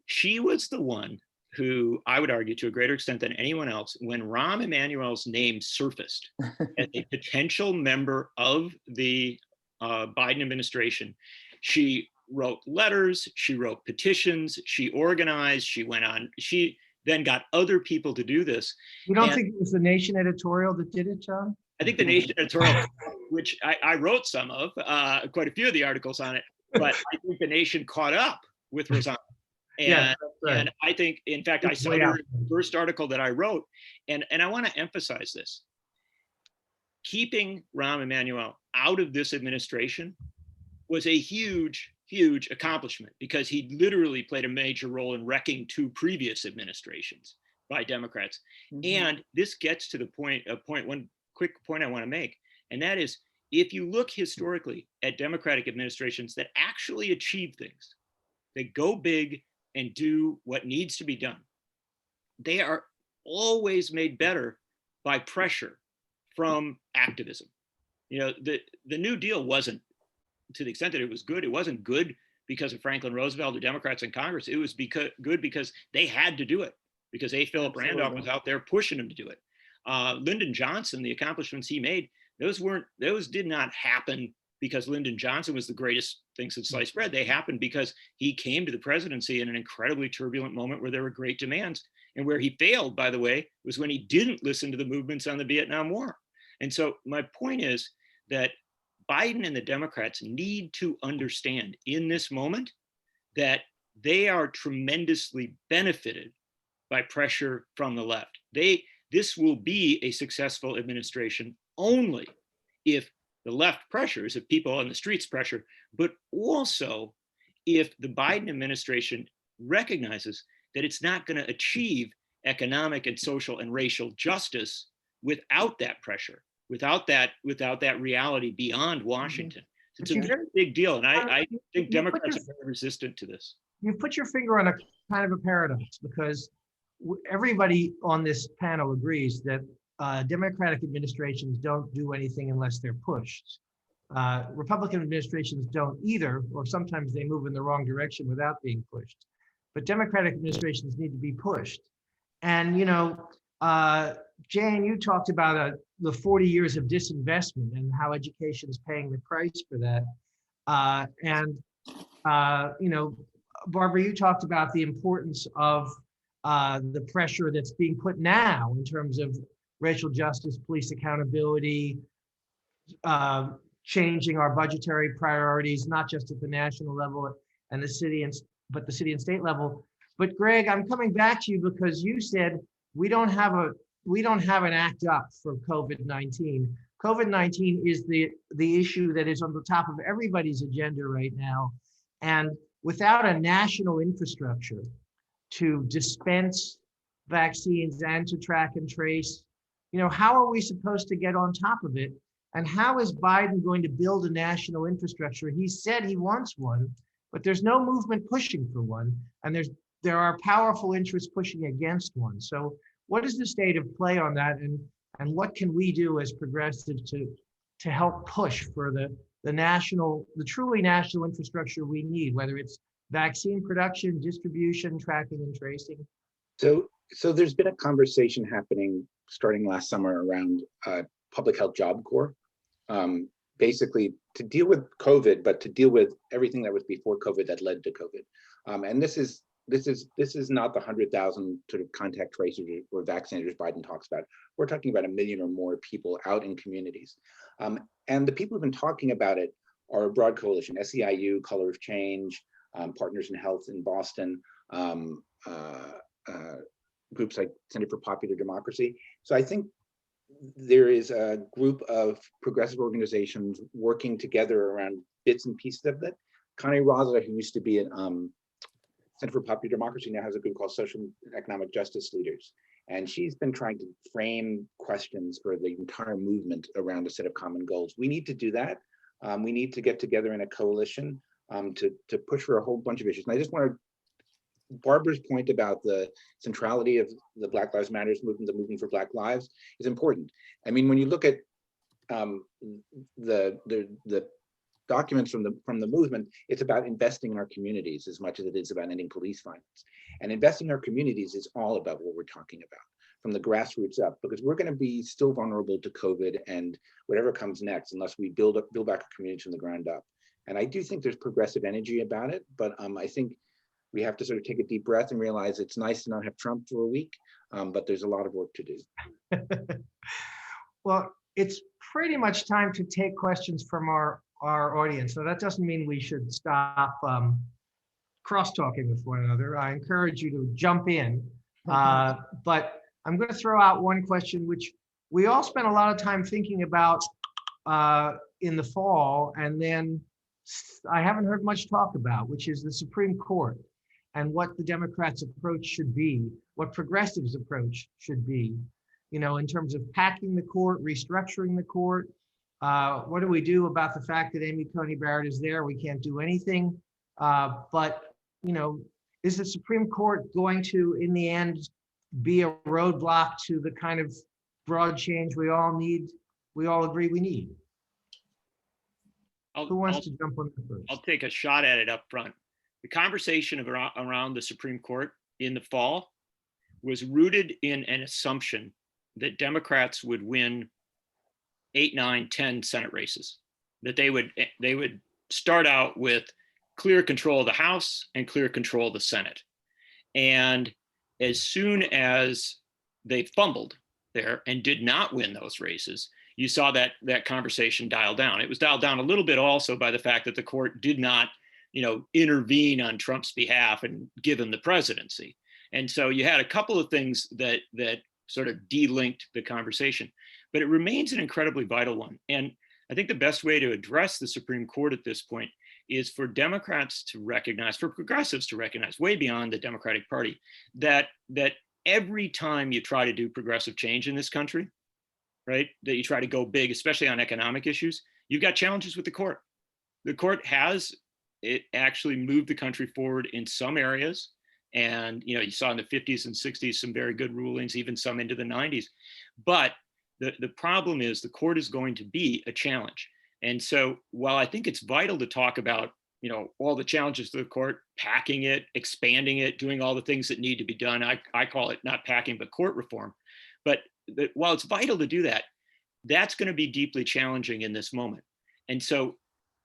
she was the one who, I would argue to a greater extent than anyone else, when Rahm Emanuel's name surfaced as a potential member of the Biden administration, she wrote letters, she wrote petitions, she organized, she went on, she then got other people to do this. You don't think it was the Nation editorial that did it, John? I think the Nation editorial, which I wrote some of, quite a few of the articles on it, but I think the Nation caught up with Rosanna. And, yeah, right. And I think, in fact, I cited the first article that I wrote, and I want to emphasize this. Keeping Rahm Emanuel out of this administration was a huge, huge accomplishment, because he literally played a major role in wrecking 2 previous administrations by Democrats. Mm-hmm. And this gets to the one quick point I want to make, and that is, if you look historically at Democratic administrations that actually achieve things, they go big and do what needs to be done, they are always made better by pressure from activism. You know, the New Deal wasn't, to the extent that it was good, it wasn't good because of Franklin Roosevelt or Democrats in Congress. It was good because they had to do it, because A. Philip Randolph was out there pushing them to do it. Lyndon Johnson, the accomplishments he made, those did not happen because Lyndon Johnson was the greatest thing since sliced bread. They happened because he came to the presidency in an incredibly turbulent moment where there were great demands. And where he failed, by the way, was when he didn't listen to the movements on the Vietnam War. And so my point is that Biden and the Democrats need to understand in this moment that they are tremendously benefited by pressure from the left. This will be a successful administration only if the left pressures, if people on the streets pressure, but also if the Biden administration recognizes that it's not going to achieve economic and social and racial justice without that pressure, without that reality beyond Washington. It's a very big deal, and I think Democrats are very resistant to this. You put your finger on a kind of a paradox, because everybody on this panel agrees that Democratic administrations don't do anything unless they're pushed. Republican administrations don't either, or sometimes they move in the wrong direction without being pushed. But Democratic administrations need to be pushed. And, you know, Jane, you talked about the 40 years of disinvestment and how education is paying the price for that. You know, Barbara, you talked about the importance of the pressure that's being put now in terms of racial justice, police accountability, changing our budgetary priorities, not just at the national level and the city but the city and state level. But Greg, I'm coming back to you because you said we don't have an act up for COVID-19. COVID-19 is the issue that is on the top of everybody's agenda right now. And without a national infrastructure to dispense vaccines and to track and trace, you know, how are we supposed to get on top of it? And how is Biden going to build a national infrastructure? He said he wants one, but there's no movement pushing for one. And there are powerful interests pushing against one. So what is the state of play on that? And what can we do as progressives to help push for the truly national infrastructure we need, whether it's vaccine production, distribution, tracking and tracing? So there's been a conversation happening starting last summer around public health job corps, basically to deal with COVID, but to deal with everything that was before COVID that led to COVID. And this is not the 100,000 sort of contact tracers or vaccinators Biden talks about. We're talking about 1 million or more people out in communities. And the people who've been talking about it are a broad coalition: SEIU, Color of Change, Partners in Health in Boston, groups like Center for Popular Democracy. So I think there is a group of progressive organizations working together around bits and pieces of that. Connie Rosler, who used to be at Center for Popular Democracy, now has a group called Social and Economic Justice Leaders. And she's been trying to frame questions for the entire movement around a set of common goals. We need to do that. We need to get together in a coalition to push for a whole bunch of issues. And I just want to, Barbara's point about the centrality of the Black Lives Matter movement, the movement for Black Lives, is important. I mean, when you look at the documents from the movement, it's about investing in our communities as much as it is about ending police violence. And investing in our communities is all about what we're talking about, from the grassroots up, because we're going to be still vulnerable to COVID and whatever comes next unless we build back our communities from the ground up. And I do think there's progressive energy about it, but I think we have to sort of take a deep breath and realize it's nice to not have Trump for a week, but there's a lot of work to do. Well, it's pretty much time to take questions from our audience. So that doesn't mean we should stop cross-talking with one another. I encourage you to jump in, but I'm going to throw out one question, which we all spent a lot of time thinking about in the fall, and then I haven't heard much talk about, which is the Supreme Court and what the Democrats' approach should be, what progressives' approach should be, you know, in terms of packing the court, restructuring the court. What do we do about the fact that Amy Coney Barrett is there? We can't do anything. But, you know, is the Supreme Court going to, in the end, be a roadblock to the kind of broad change we all need, we all agree we need? Who wants to jump on that first? I'll take a shot at it up front. The conversation around the Supreme Court in the fall was rooted in an assumption that Democrats would win 8, 9, 10 Senate races. that they would start out with clear control of the House and clear control of the Senate. And as soon as they fumbled there and did not win those races, you saw that conversation dial down. It was dialed down a little bit also by the fact that the court did not, intervene on Trump's behalf and give him the presidency. And so you had a couple of things that sort of delinked the conversation, but it remains an incredibly vital one. And I think the best way to address the Supreme Court at this point is for Democrats to recognize, for progressives to recognize, way beyond the Democratic Party, that every time you try to do progressive change in this country, right, that you try to go big, especially on economic issues, you've got challenges with the court. The court it actually moved the country forward in some areas. And, you saw in the 50s and 60s some very good rulings, even some into the 90s. But the problem is the court is going to be a challenge. And so while I think it's vital to talk about, all the challenges to the court, packing it, expanding it, doing all the things that need to be done, I call it not packing, but court reform. But while it's vital to do that, that's going to be deeply challenging in this moment. And so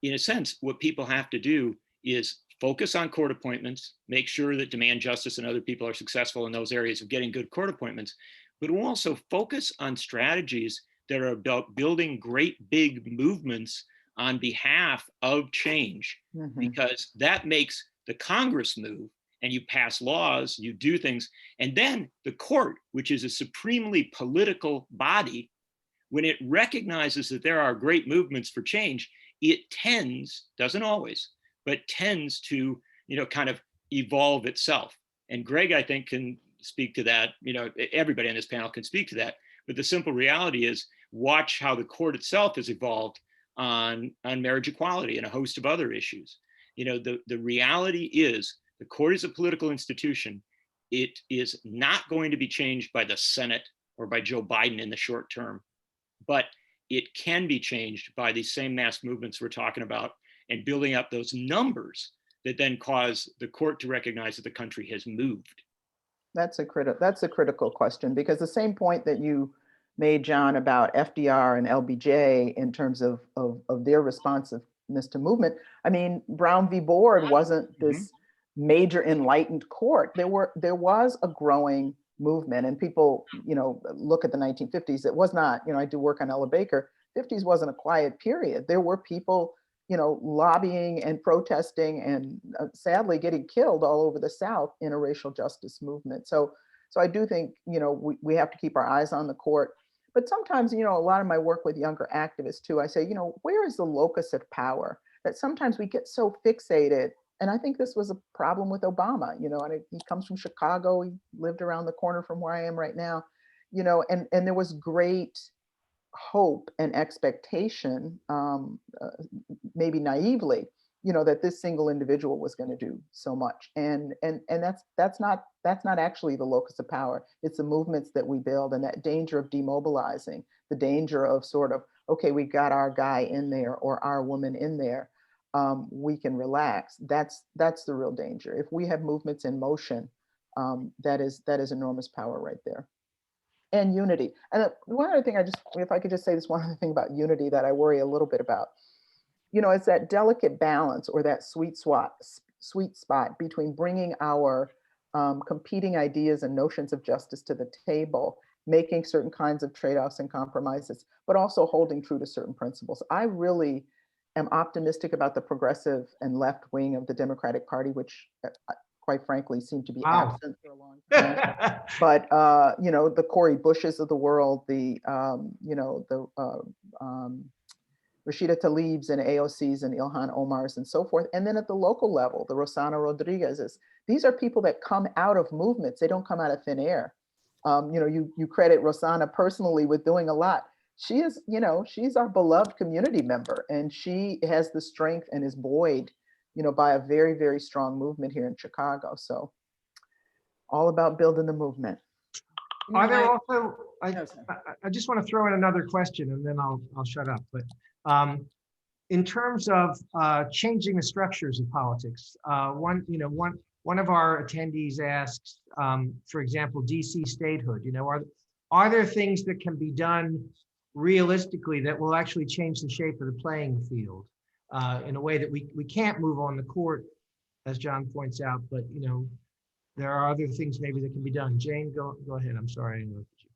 in a sense, what people have to do is focus on court appointments, make sure that Demand Justice and other people are successful in those areas of getting good court appointments, but we'll also focus on strategies that are about building great big movements on behalf of change, because that makes the Congress move, and you pass laws, you do things, and then the court, which is a supremely political body, when it recognizes that there are great movements for change, it tends, doesn't always, but tends to, kind of evolve itself. And Gregg, I think, can speak to that. Everybody on this panel can speak to that. But the simple reality is, watch how the court itself has evolved on marriage equality and a host of other issues. The reality is, the court is a political institution. It is not going to be changed by the Senate or by Joe Biden in the short term, but it can be changed by these same mass movements we're talking about, and building up those numbers that then cause the court to recognize that the country has moved. That's a critical question, because the same point that you made, John, about FDR and LBJ in terms of their responsiveness to movement. I mean, Brown v. Board wasn't this major enlightened court. There was a growing movement, and people, look at the 1950s. It was not, I do work on Ella Baker. 50s wasn't a quiet period. There were people, lobbying and protesting and sadly getting killed all over the South in a racial justice movement. So I do think, we have to keep our eyes on the court. But sometimes, a lot of my work with younger activists too, I say, where is the locus of power? That sometimes we get so fixated. And I think this was a problem with Obama, and he comes from Chicago. He lived around the corner from where I am right now, and there was great hope and expectation, maybe naively, that this single individual was going to do so much. And that's not actually the locus of power. It's the movements that we build, and that danger of demobilizing, the danger of sort of, okay, we got our guy in there or our woman in there. We can relax. That's the real danger. If we have movements in motion, that is enormous power right there. And unity. And one other thing, if I could just say this one other thing about unity that I worry a little bit about, it's that delicate balance, or that sweet spot between bringing our competing ideas and notions of justice to the table, making certain kinds of trade-offs and compromises, but also holding true to certain principles. I really am optimistic about the progressive and left wing of the Democratic Party, which quite frankly seem to be absent for a long time. But the Cori Bushes of the world, the Rashida Tlaibs and AOCs and Ilhan Omars and so forth. And then at the local level, the Rossana Rodriguez's. These are people that come out of movements. They don't come out of thin air. You credit Rossana personally with doing a lot. She is, she's our beloved community member, and she has the strength and is buoyed, by a very, very strong movement here in Chicago. So all about building the movement. Are there also, I just want to throw in another question, and then I'll shut up. But in terms of changing the structures of politics, one of our attendees asks, for example, DC statehood. Are there things that can be done realistically that will actually change the shape of the playing field in a way that we can't move on the court, as John points out, but there are other things maybe that can be done. Jane, go ahead. I'm sorry I interrupted you.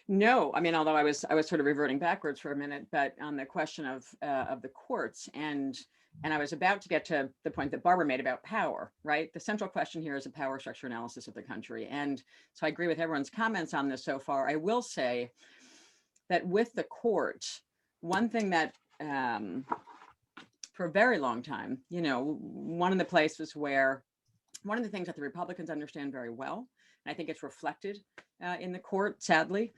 No, I mean, although I was sort of reverting backwards for a minute, but on the question of the courts, and I was about to get to the point that Barbara made about power, right? The central question here is a power structure analysis of the country. And so I agree with everyone's comments on this so far. I will say that with the court, one thing that for a very long time, one of the places where, one of the things that the Republicans understand very well, and I think it's reflected in the court, sadly,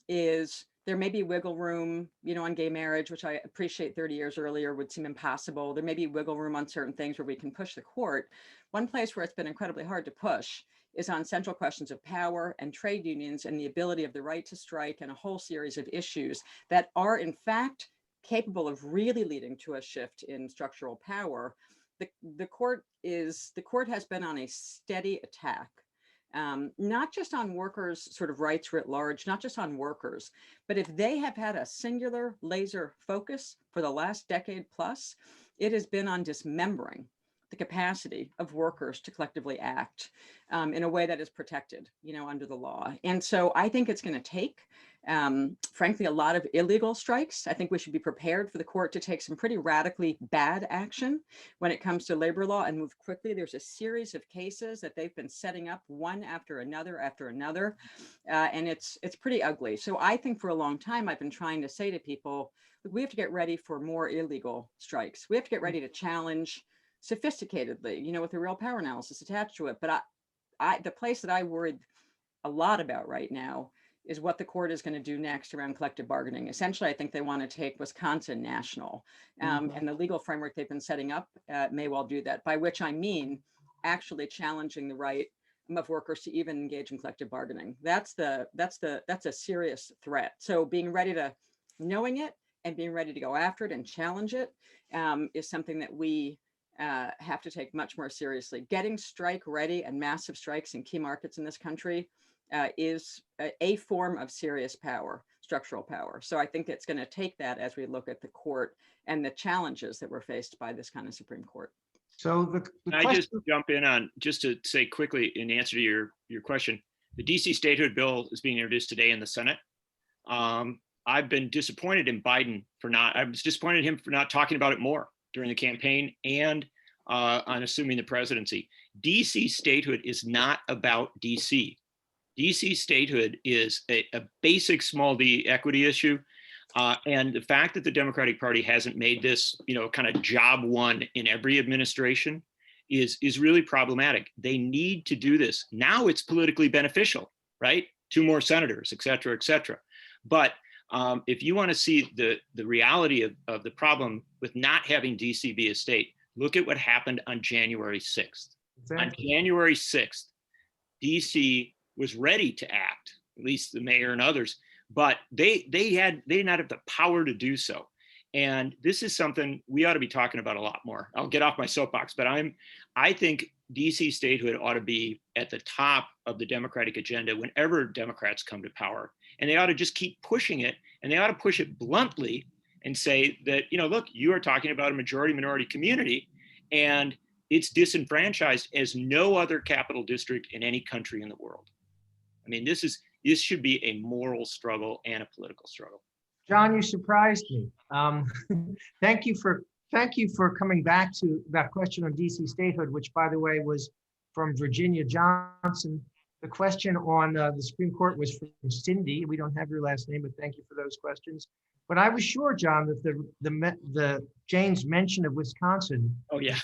is there may be wiggle room, on gay marriage, which I appreciate 30 years earlier would seem impossible. There may be wiggle room on certain things where we can push the court. One place where it's been incredibly hard to push is on central questions of power and trade unions and the ability of the right to strike and a whole series of issues that are in fact capable of really leading to a shift in structural power. The court has been on a steady attack, not just on workers' sort of rights writ large, not just on workers, but if they have had a singular laser focus for the last decade plus, it has been on dismembering the capacity of workers to collectively act in a way that is protected, under the law. And so I think it's going to take, frankly, a lot of illegal strikes. I think we should be prepared for the court to take some pretty radically bad action when it comes to labor law and move quickly. There's a series of cases that they've been setting up one after another, and it's pretty ugly. So I think for a long time, I've been trying to say to people, we have to get ready for more illegal strikes. We have to get ready to challenge sophisticatedly, with a real power analysis attached to it. But the place that I worried a lot about right now is what the court is going to do next around collective bargaining. Essentially, I think they want to take Wisconsin national, and the legal framework they've been setting up may well do that, by which I mean actually challenging the right of workers to even engage in collective bargaining. That's a serious threat. So being ready to, knowing it and being ready to go after it and challenge it is something that we have to take much more seriously. Getting strike ready and massive strikes in key markets in this country is a form of serious power, structural power. So I think it's going to take that as we look at the court and the challenges that were faced by this kind of Supreme Court. So the I question, just jump in on, just to say quickly in answer to your question, the DC statehood bill is being introduced today in the Senate. I've been disappointed in Biden I was disappointed in him for not talking about it more during the campaign and on assuming the presidency. DC statehood is not about DC. DC statehood is a basic small d equity issue. And the fact that the Democratic Party hasn't made this, kind of job one in every administration is really problematic. They need to do this. Now it's politically beneficial, right? 2 more senators, et cetera, et cetera. But if you want to see the reality of the problem with not having DC be a state, look at what happened on January 6th. Exactly. On January 6th, DC was ready to act, at least the mayor and others, but they did not have the power to do so. And this is something we ought to be talking about a lot more. I'll get off my soapbox, but I think DC statehood ought to be at the top of the Democratic agenda whenever Democrats come to power. And they ought to just keep pushing it, and they ought to push it bluntly and say that, look, you are talking about a majority minority community, and it's disenfranchised as no other capital district in any country in the world. I mean, this should be a moral struggle and a political struggle. John, you surprised me. Thank you for coming back to that question on DC statehood, which, by the way, was from Virginia Johnson. The question on the Supreme Court was from Cindy. We don't have your last name, but thank you for those questions. But I was sure, John, that the Jane's mention of Wisconsin. Oh yeah.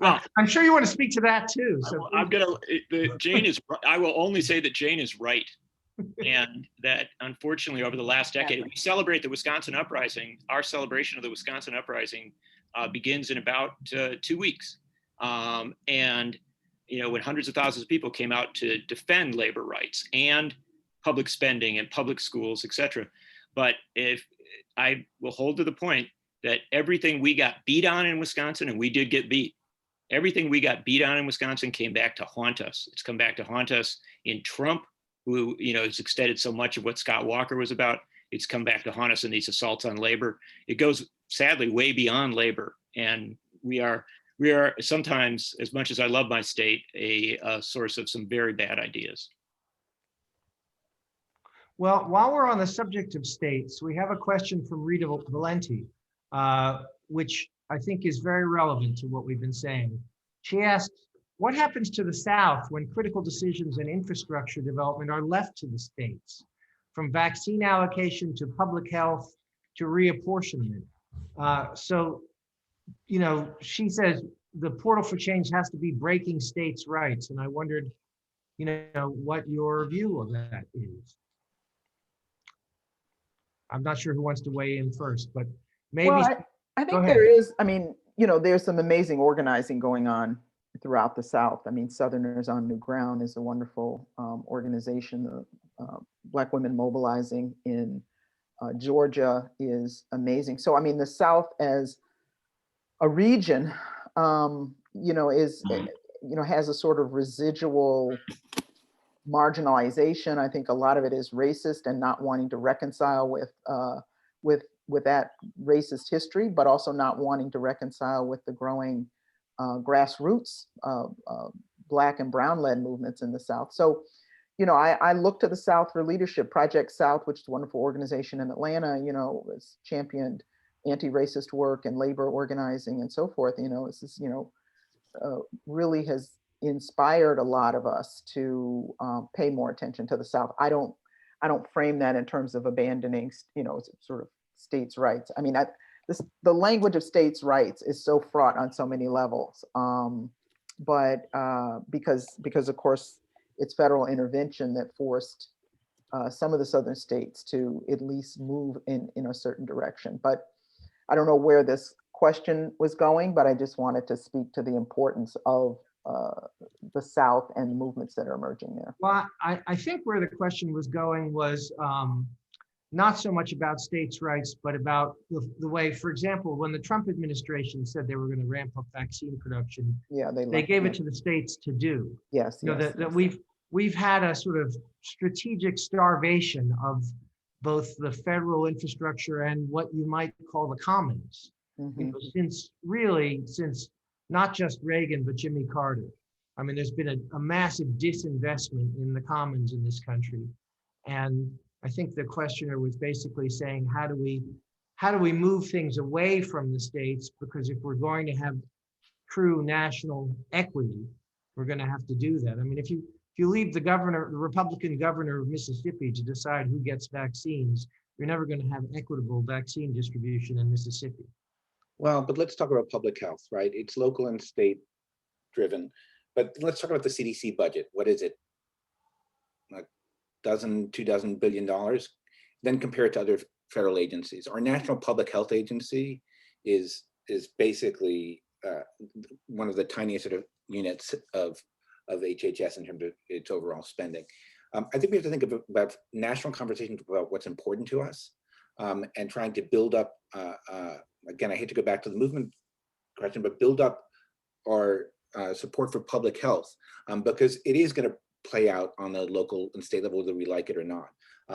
Well, I'm sure you want to speak to that too. So I will only say that Jane is right. And that unfortunately over the last decade, we celebrate the Wisconsin uprising. Our celebration of the Wisconsin uprising begins in about 2 weeks. And when hundreds of thousands of people came out to defend labor rights and public spending and public schools, et cetera. But if I will hold to the point that everything we got beat on in Wisconsin, and we did get beat, everything we got beat on in Wisconsin came back to haunt us. It's come back to haunt us in Trump who, has extended so much of what Scott Walker was about. It's come back to haunt us in these assaults on labor. It goes sadly way beyond labor. And we are sometimes, as much as I love my state, a source of some very bad ideas. Well, while we're on the subject of states, we have a question from Rita Valenti, which I think is very relevant to what we've been saying. She asks, what happens to the South when critical decisions and infrastructure development are left to the states, from vaccine allocation to public health to reapportionment? So, she says the portal for change has to be breaking states' rights. And I wondered, what your view of that is. I'm not sure who wants to weigh in first, but maybe. Well, I think there is, there's some amazing organizing going on throughout the South. I mean, Southerners on New Ground is a wonderful organization. Black Women Mobilizing in Georgia is amazing. So, the South as a region, has a sort of residual marginalization. I think a lot of it is racist and not wanting to reconcile with that racist history, but also not wanting to reconcile with the growing grassroots Black and Brown-led movements in the South. So, I look to the South for leadership. Project South, which is a wonderful organization in Atlanta, has championed anti-racist work and labor organizing and so forth. This is, really has inspired a lot of us to pay more attention to the South. I don't frame that in terms of abandoning, sort of states' rights. The language of states' rights is so fraught on so many levels, but because of course it's federal intervention that forced some of the Southern states to at least move in a certain direction. But I don't know where this question was going, but I just wanted to speak to the importance of the South and the movements that are emerging there. Well, I think where the question was going was not so much about states' rights, but about the way, for example, when the Trump administration said they were going to ramp up vaccine production, they gave it to the states to do. Yes, that we've had a sort of strategic starvation of both the federal infrastructure and what you might call the commons, since not just Reagan, but Jimmy Carter. There's been a massive disinvestment in the commons in this country. And I think the questioner was basically saying, how do we move things away from the states? Because if we're going to have true national equity, we're going to have to do that. If you leave the Republican governor of Mississippi to decide who gets vaccines, you're never going to have equitable vaccine distribution in Mississippi. Well, but let's talk about public health, right? It's local and state driven, but let's talk about the CDC budget. What is it? $2 billion, then compare it to other federal agencies. Our National Public Health Agency is basically one of the tiniest sort of units of HHS in terms of its overall spending. I think we have to think about national conversations about what's important to us, and trying to build up, again, I hate to go back to the movement question, but build up our support for public health, because it is going to play out on the local and state level, whether we like it or not.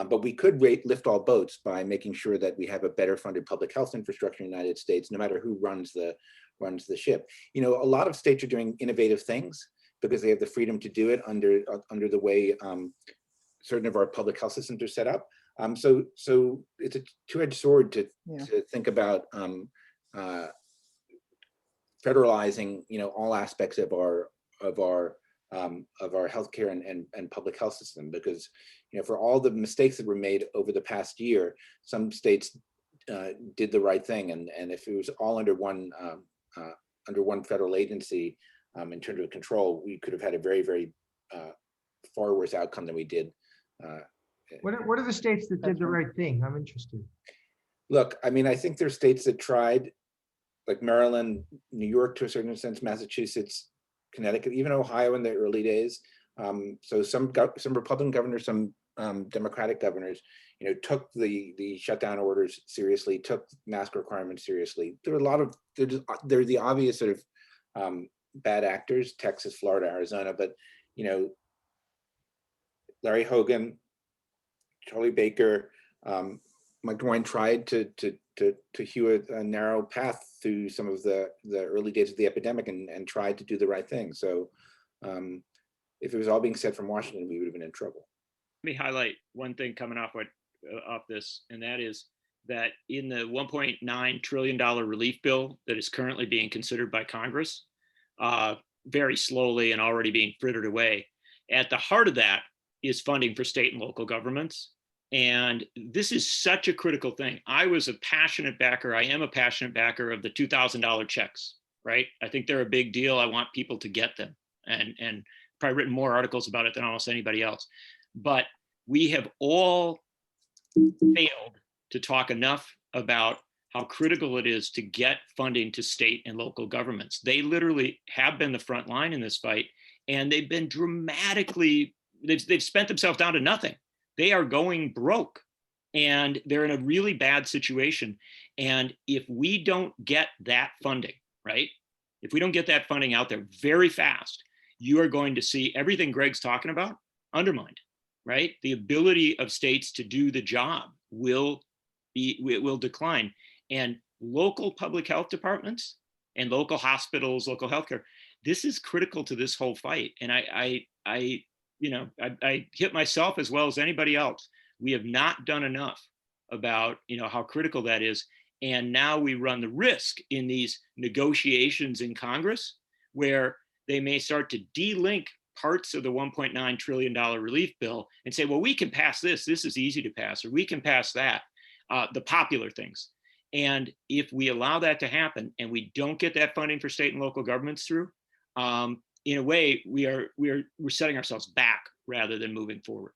But we could lift all boats by making sure that we have a better funded public health infrastructure in the United States, no matter who runs the ship. A lot of states are doing innovative things because they have the freedom to do it under the way certain of our public health systems are set up. So it's a two-edged sword to think about federalizing, all aspects of our healthcare and public health system, because for all the mistakes that were made over the past year, some states did the right thing, and if it was all under one federal agency in terms of control, we could have had a very, very far worse outcome than we did. What are the states that did the right thing? I'm interested. Look, I think there's states that tried, like Maryland, New York to a certain extent, Massachusetts, Connecticut, even Ohio in the early days. So some Republican governors, some Democratic governors, took the shutdown orders seriously, took mask requirements seriously. There were a lot of, they're the obvious sort of bad actors, Texas, Florida, Arizona, but Larry Hogan, Charlie Baker, Mike DeWine tried to hew a narrow path through some of the early days of the epidemic and tried to do the right thing. So if it was all being said from Washington, we would have been in trouble. Let me highlight one thing coming off this, and that is that in the $1.9 trillion relief bill that is currently being considered by Congress, very slowly and already being frittered away, at the heart of that is funding for state and local governments. And this is such a critical thing. I was a passionate backer. I am a passionate backer of the $2,000 checks, right? I think they're a big deal. I want people to get them, and probably written more articles about it than almost anybody else. But we have all failed to talk enough about how critical it is to get funding to state and local governments. They literally have been the front line in this fight, and they've been dramatically, they've spent themselves down to nothing. They are going broke, and they're in a really bad situation. And if we don't get that funding, right? If we don't get that funding out there very fast, you are going to see everything Gregg's talking about undermined, right? The ability of states to do the job will decline. And local public health departments and local hospitals, local healthcare, this is critical to this whole fight. And I hit myself as well as anybody else. We have not done enough about, how critical that is. And now we run the risk in these negotiations in Congress where they may start to de-link parts of the $1.9 trillion relief bill and say, well, we can pass this. This is easy to pass, or we can pass that, the popular things. And if we allow that to happen and we don't get that funding for state and local governments through, in a way, we're setting ourselves back rather than moving forward.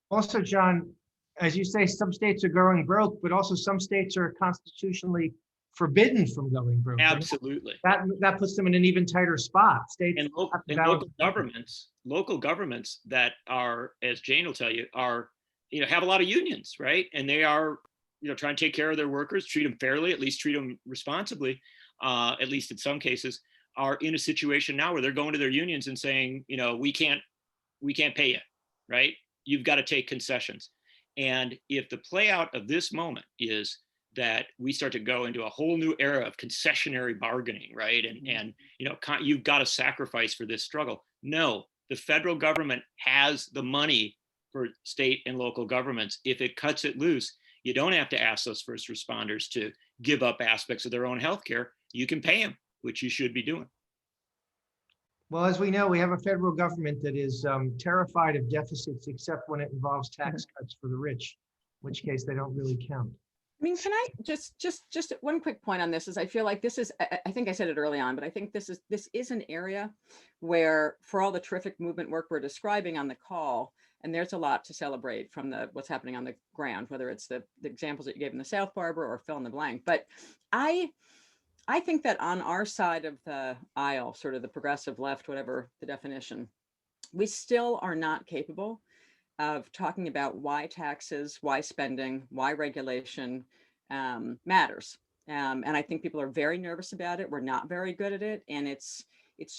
Also, John, as you say, some states are going broke, but also some states are constitutionally forbidden from going broke. Absolutely. That puts them in an even tighter spot. States and local governments that are, as Jane will tell you, are, have a lot of unions, right? And they are, trying to take care of their workers, treat them fairly, at least treat them responsibly, at least in some cases, are in a situation now where they're going to their unions and saying, we can't pay you, right? You've got to take concessions. And if the play out of this moment is that we start to go into a whole new era of concessionary bargaining, right? And you've got to sacrifice for this struggle. No, the federal government has the money for state and local governments. If it cuts it loose, you don't have to ask those first responders to give up aspects of their own healthcare. You can pay them, which you should be doing. Well, as we know, we have a federal government that is terrified of deficits, except when it involves tax cuts for the rich, in which case they don't really count. I mean, can I just one quick point on this is I feel like this is, I think I said it early on, but I think this is an area where, for all the terrific movement work we're describing on the call, and there's a lot to celebrate from what's happening on the ground, whether it's the examples that you gave in the South, Barbara, or fill in the blank. But I think that on our side of the aisle, sort of the progressive left, whatever the definition, we still are not capable of talking about why taxes, why spending, why regulation matters. And I think people are very nervous about it. We're not very good at it. And it's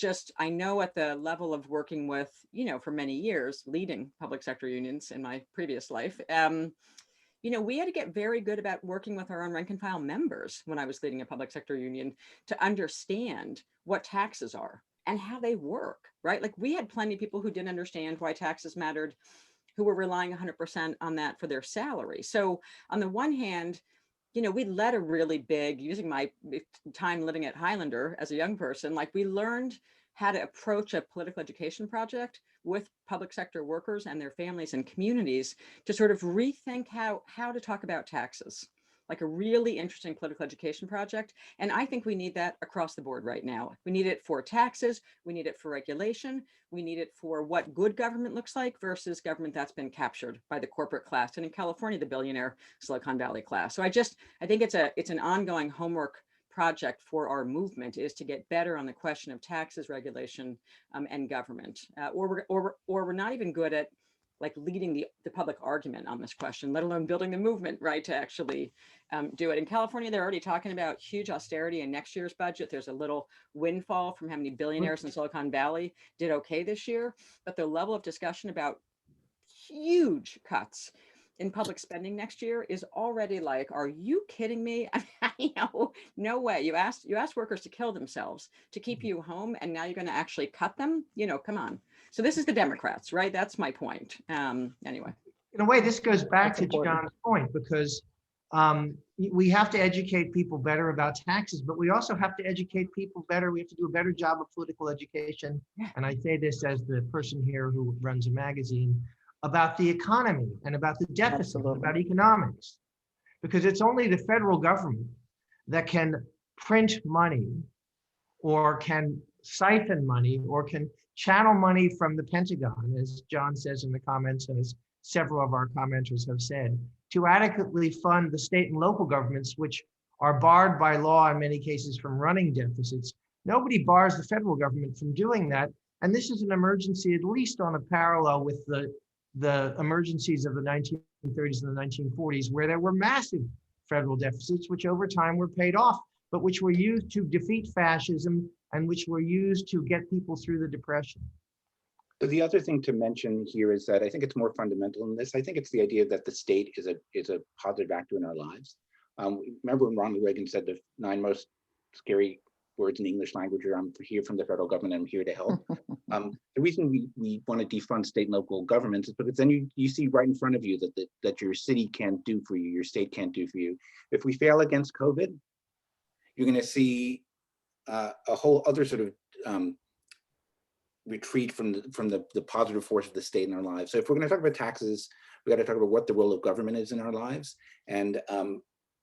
just, I know at the level of working with, for many years, leading public sector unions in my previous life, we had to get very good about working with our own rank and file members when I was leading a public sector union to understand what taxes are and how they work, right? Like, we had plenty of people who didn't understand why taxes mattered, who were relying 100% on that for their salary. So on the one hand, we led a really big, using my time living at Highlander as a young person, like, we learned how to approach a political education project with public sector workers and their families and communities to sort of rethink how to talk about taxes, like a really interesting political education project. And I think we need that across the board right now. We need it for taxes. We need it for regulation. We need it for what good government looks like versus government that's been captured by the corporate class. And in California, the billionaire Silicon Valley class. So I think it's an ongoing homework project for our movement, is to get better on the question of taxes, regulation, and government. Or we're not even good at like leading the public argument on this question, let alone building the movement, right, to actually do it. In California, they're already talking about huge austerity in next year's budget. There's a little windfall from how many billionaires in Silicon Valley did okay this year, but the level of discussion about huge cuts in public spending next year is already like, are you kidding me? No way. You asked workers to kill themselves to keep you home, and now you're going to actually cut them? Come on. So this is the Democrats, right? That's my point. Anyway. In a way, this goes back That's to important. John's point, because we have to educate people better about taxes, but we also have to educate people better. We have to do a better job of political education. And I say this as the person here who runs a magazine, about the economy and about the deficit, and Absolutely. about economics, because it's only the federal government that can print money or can siphon money or can channel money from the Pentagon, as John says in the comments and as several of our commenters have said, to adequately fund the state and local governments, which are barred by law in many cases from running deficits. Nobody bars the federal government from doing that. And this is an emergency, at least on a parallel with the emergencies of the 1930s and the 1940s, where there were massive federal deficits, which over time were paid off, but which were used to defeat fascism and which were used to get people through the Depression. So the other thing to mention here is that I think it's more fundamental than this. I think it's the idea that the state is a positive actor in our lives. Remember when Ronald Reagan said the 9 most scary words in the English language are, "I'm here from the federal government, I'm here to help." The reason we want to defund state and local governments is because then you see right in front of you that your city can't do for you, your state can't do for you. If we fail against COVID, you're going to see a whole other sort of retreat from the positive force of the state in our lives. So if we're going to talk about taxes, we got to talk about what the role of government is in our lives, and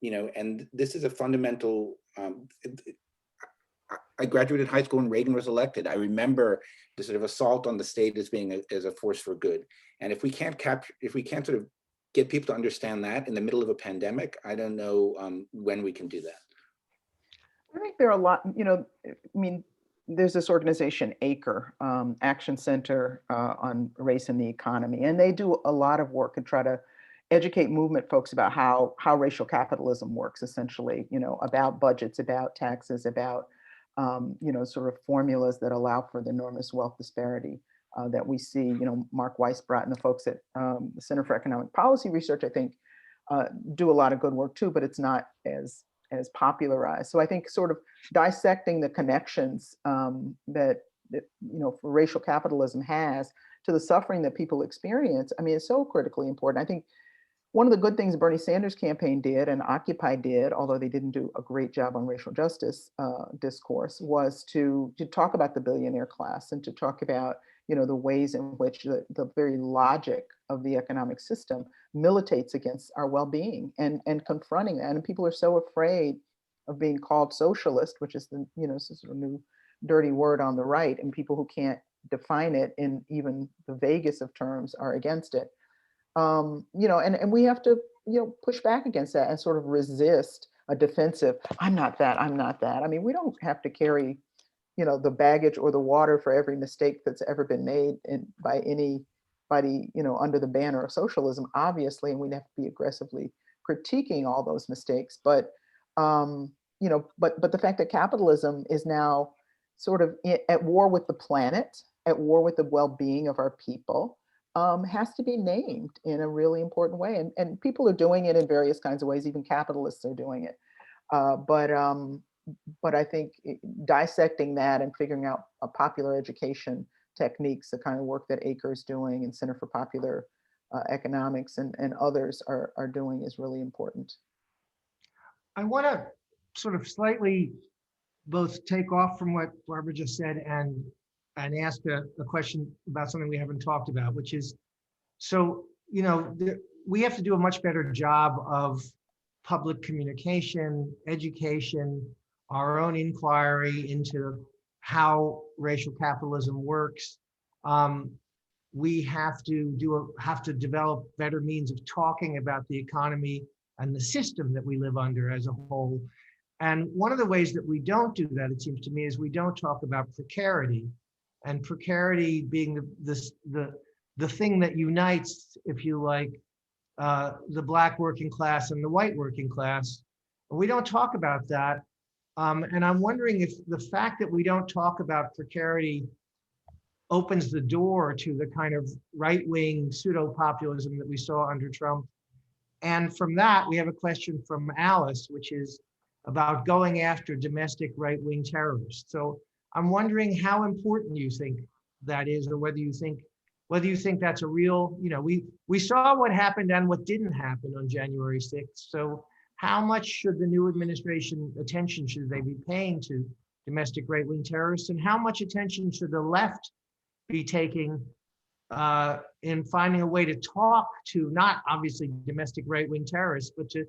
and this is a fundamental. I graduated high school when Reagan was elected. I remember the sort of assault on the state as being as a force for good. And if we can't sort of get people to understand that in the middle of a pandemic, I don't know when we can do that. I think there are a lot, I mean, there's this organization, ACRE, Action Center on Race and the Economy, and they do a lot of work and try to educate movement folks about how racial capitalism works, essentially, about budgets, about taxes, about sort of formulas that allow for the enormous wealth disparity that we see. Mark Weisbrot and the folks at the Center for Economic Policy Research, I think, do a lot of good work too, but it's not as popularized. So I think sort of dissecting the connections that for racial capitalism has to the suffering that people experience, I mean, it's so critically important. I think one of the good things Bernie Sanders' campaign did and Occupy did, although they didn't do a great job on racial justice discourse, was to talk about the billionaire class and to talk about the ways in which the very logic of the economic system militates against our well-being and confronting that. And people are so afraid of being called socialist, which is the sort of new dirty word on the right, and people who can't define it in even the vaguest of terms are against it. And we have to, push back against that and sort of resist a defensive, I'm not that. I mean, we don't have to carry, the baggage or the water for every mistake that's ever been made by anybody, under the banner of socialism, obviously, and we have to be aggressively critiquing all those mistakes. But, but the fact that capitalism is now sort of at war with the planet, at war with the well-being of our people, has to be named in a really important way. And people are doing it in various kinds of ways, even capitalists are doing it. But I think dissecting that and figuring out a popular education techniques, the kind of work that ACRE is doing and Center for Popular Economics and others are doing is really important. I want to sort of slightly both take off from what Barbara just said and ask a question about something we haven't talked about, which is, so, we have to do a much better job of public communication, education, our own inquiry into how racial capitalism works. We have to develop better means of talking about the economy and the system that we live under as a whole. And one of the ways that we don't do that, it seems to me, is we don't talk about precarity. And precarity being the thing that unites, if you like, the Black working class and the white working class. We don't talk about that. And I'm wondering if the fact that we don't talk about precarity opens the door to the kind of right-wing pseudo-populism that we saw under Trump. And from that, we have a question from Alice, which is about going after domestic right-wing terrorists. So I'm wondering how important you think that is, or whether you think that's a real, we saw what happened and what didn't happen on January 6th. So how much should the new administration attention should they be paying to domestic right-wing terrorists, and how much attention should the left be taking in finding a way to talk to, not obviously domestic right-wing terrorists, but to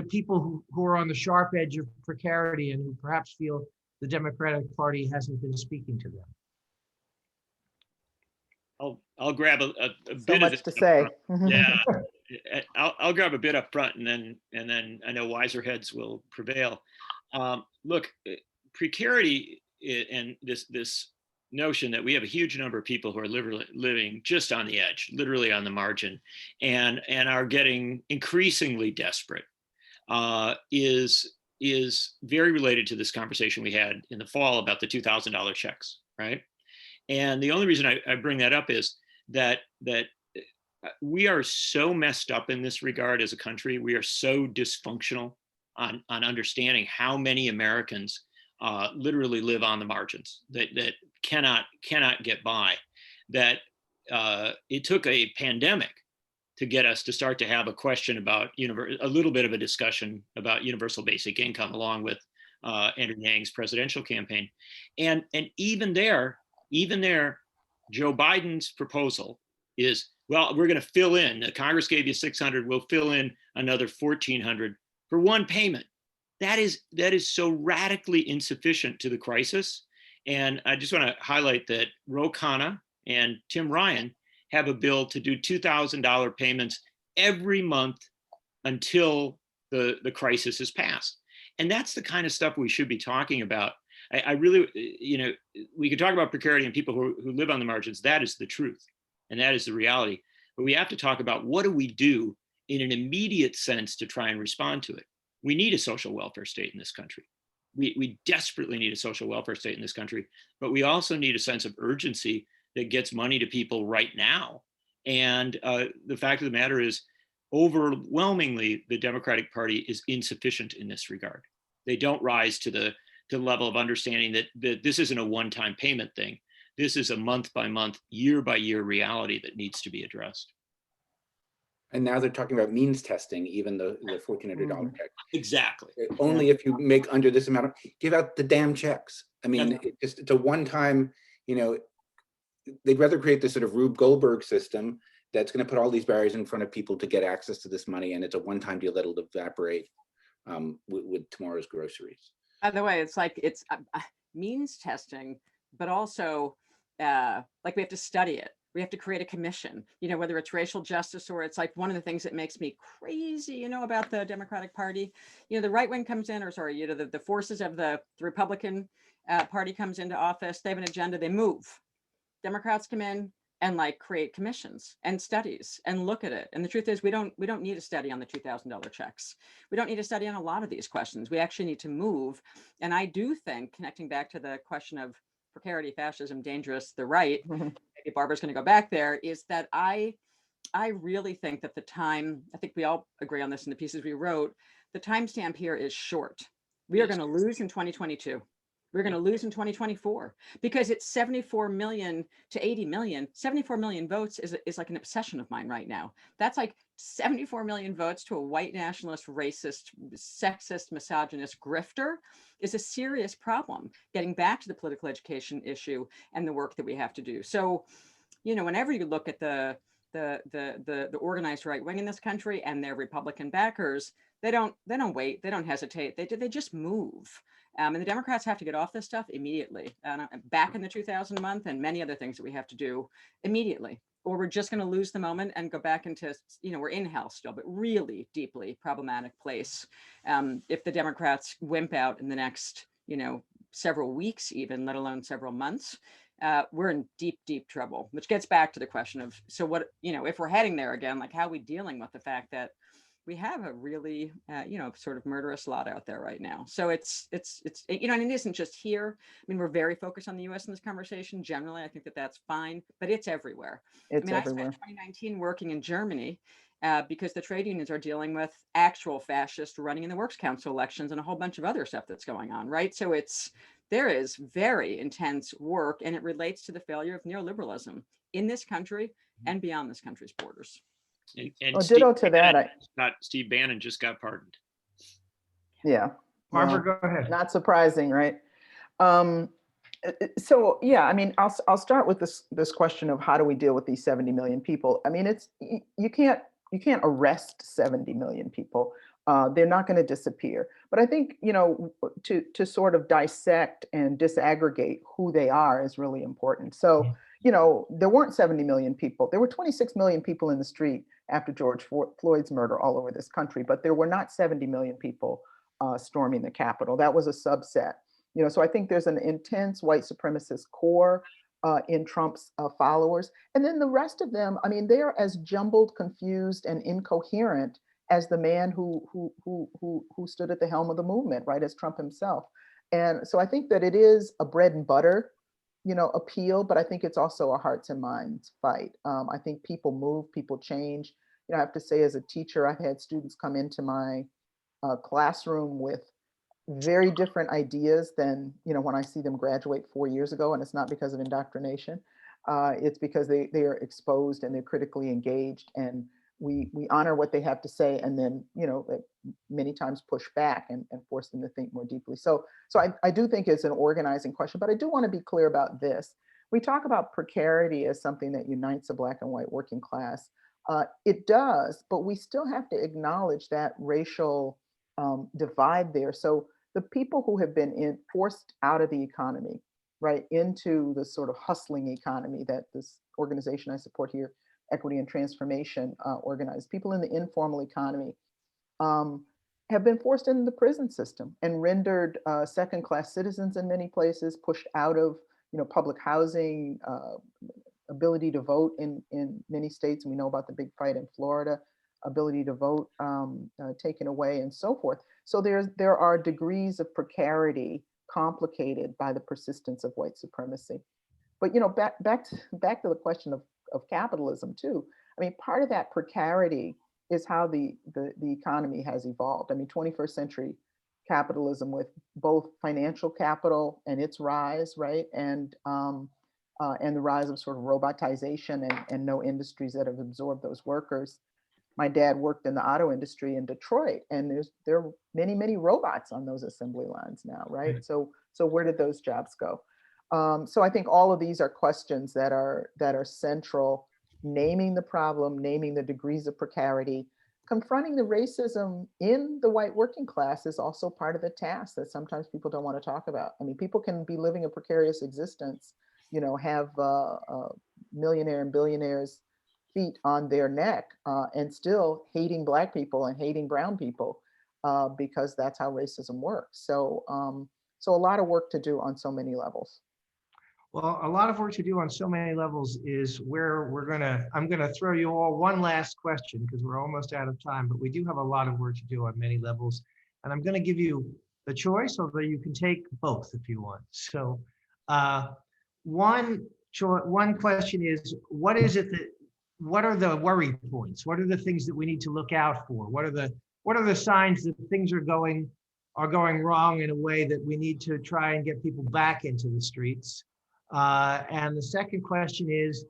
people who are on the sharp edge of precarity and who perhaps feel the Democratic Party hasn't been speaking to them? I'll grab a So bit of much this to say. up front. Yeah, I'll grab a bit up front, and then I know wiser heads will prevail. Look, precarity and this notion that we have a huge number of people who are living just on the edge, literally on the margin, and are getting increasingly desperate, is very related to this conversation we had in the fall about the $2,000 checks, right? And the only reason I bring that up is that we are so messed up in this regard as a country. We are so dysfunctional on understanding how many Americans literally live on the margins, that cannot get by, that it took a pandemic to get us to start to have a question about a little bit of a discussion about universal basic income, along with Andrew Yang's presidential campaign. And even there, Joe Biden's proposal is, well, we're going to fill in. The Congress gave you 600. We'll fill in another 1,400 for one payment. That is so radically insufficient to the crisis. And I just want to highlight that Ro Khanna and Tim Ryan have a bill to do $2,000 payments every month until the crisis is passed. And that's the kind of stuff we should be talking about. I really, we could talk about precarity and people who live on the margins. That is the truth, and that is the reality. But we have to talk about, what do we do in an immediate sense to try and respond to it? We need a social welfare state in this country. We desperately need a social welfare state in this country, but we also need a sense of urgency that gets money to people right now. And the fact of the matter is, overwhelmingly, the Democratic Party is insufficient in this regard. They don't rise to the level of understanding that this isn't a one-time payment thing. This is a month-by-month, year-by-year reality that needs to be addressed. And now they're talking about means testing, even the $1,400 check. Exactly. Only if you make under this amount, give out the damn checks. I mean, it's a one-time, they'd rather create this sort of Rube Goldberg system that's going to put all these barriers in front of people to get access to this money, and it's a one-time deal that'll evaporate with tomorrow's groceries. By the way, it's like it's means testing, but also like we have to study it. We have to create a commission, whether it's racial justice or it's like one of the things that makes me crazy, about the Democratic Party. The right wing comes in, or sorry, the forces of the Republican Party comes into office. They have an agenda. They move. Democrats come in and like create commissions and studies and look at it. And the truth is, we don't need a study on the $2,000 checks. We don't need a study on a lot of these questions. We actually need to move. And I do think, connecting back to the question of precarity, fascism, dangerous, the right, maybe Barbara's going to go back there, is that I really think that I think we all agree on this in the pieces we wrote, the timestamp here is short. We are going to lose in 2022. We're going to lose in 2024 because it's 74 million to 80 million. 74 million votes is like an obsession of mine right now. That's like 74 million votes to a white nationalist, racist, sexist, misogynist grifter is a serious problem. Getting back to the political education issue and the work that we have to do. So, whenever you look at the organized right wing in this country and their Republican backers, they don't wait, they don't hesitate, they just move. And the Democrats have to get off this stuff immediately, back in the 2000 month and many other things that we have to do immediately, or we're just going to lose the moment and go back into, we're in hell still, but really deeply problematic place. If the Democrats wimp out in the next, several weeks even, let alone several months, we're in deep, deep trouble, which gets back to the question of, so what, if we're heading there again, like how are we dealing with the fact that we have a really, sort of murderous lot out there right now. So it's, and it isn't just here. I mean, we're very focused on the US in this conversation. Generally, I think that that's fine, but it's everywhere. It's I mean, everywhere. I spent 2019 working in Germany because the trade unions are dealing with actual fascists running in the Works Council elections and a whole bunch of other stuff that's going on, right? So there is very intense work, and it relates to the failure of neoliberalism in this country and beyond this country's borders. And Oh, ditto to that. Steve Bannon just got pardoned. Yeah. Barbara, Well, go ahead. not surprising, right? So yeah, I mean, I'll start with this question of how do we deal with these 70 million people? I mean, you can't arrest 70 million people. They're not going to disappear. But I think, to sort of dissect and disaggregate who they are is really important. So, there weren't 70 million people. There were 26 million people in the street after George Floyd's murder all over this country, but there were not 70 million people storming the Capitol. That was a subset. So I think there's an intense white supremacist core in Trump's followers. And then the rest of them, I mean, they are as jumbled, confused, and incoherent as the man who stood at the helm of the movement, right, as Trump himself. And so I think that it is a bread and butter, appeal, but I think it's also a hearts and minds fight. I think people move, people change. I have to say, as a teacher, I've had students come into my classroom with very different ideas than when I see them graduate 4 years ago, and it's not because of indoctrination. It's because they are exposed and they're critically engaged, and we honor what they have to say, and then many times push back and force them to think more deeply. So I do think it's an organizing question, but I do want to be clear about this. We talk about precarity as something that unites the Black and white working class. It does, but we still have to acknowledge that racial divide there. So the people who have been forced out of the economy, right, into the sort of hustling economy that this organization I support here, Equity and Transformation, organized, people in the informal economy, have been forced into the prison system and rendered second-class citizens in many places, pushed out of public housing, ability to vote in many states. And we know about the big fight in Florida, ability to vote taken away, and so forth. So there are degrees of precarity complicated by the persistence of white supremacy. But back to the question of capitalism too. I mean, part of that precarity is how the economy has evolved. I mean, 21st century capitalism with both financial capital and its rise, right, and the rise of sort of robotization and no industries that have absorbed those workers. My dad worked in the auto industry in Detroit, and there are many robots on those assembly lines now, right? So where did those jobs go? So I think all of these are questions that are central. Naming the problem, naming the degrees of precarity, confronting the racism in the white working class is also part of the task that sometimes people don't want to talk about. I mean, people can be living a precarious existence, have millionaire and billionaires' feet on their neck, and still hating Black people and hating brown people because that's how racism works. So a lot of work to do on so many levels. Well, a lot of work to do on so many levels is where I'm gonna throw you all one last question because we're almost out of time, but we do have a lot of work to do on many levels. And I'm gonna give you the choice, although you can take both if you want. So one question is, what are the worry points? What are the things that we need to look out for? What are the signs that things are going wrong in a way that we need to try and get people back into the streets? And the second question is,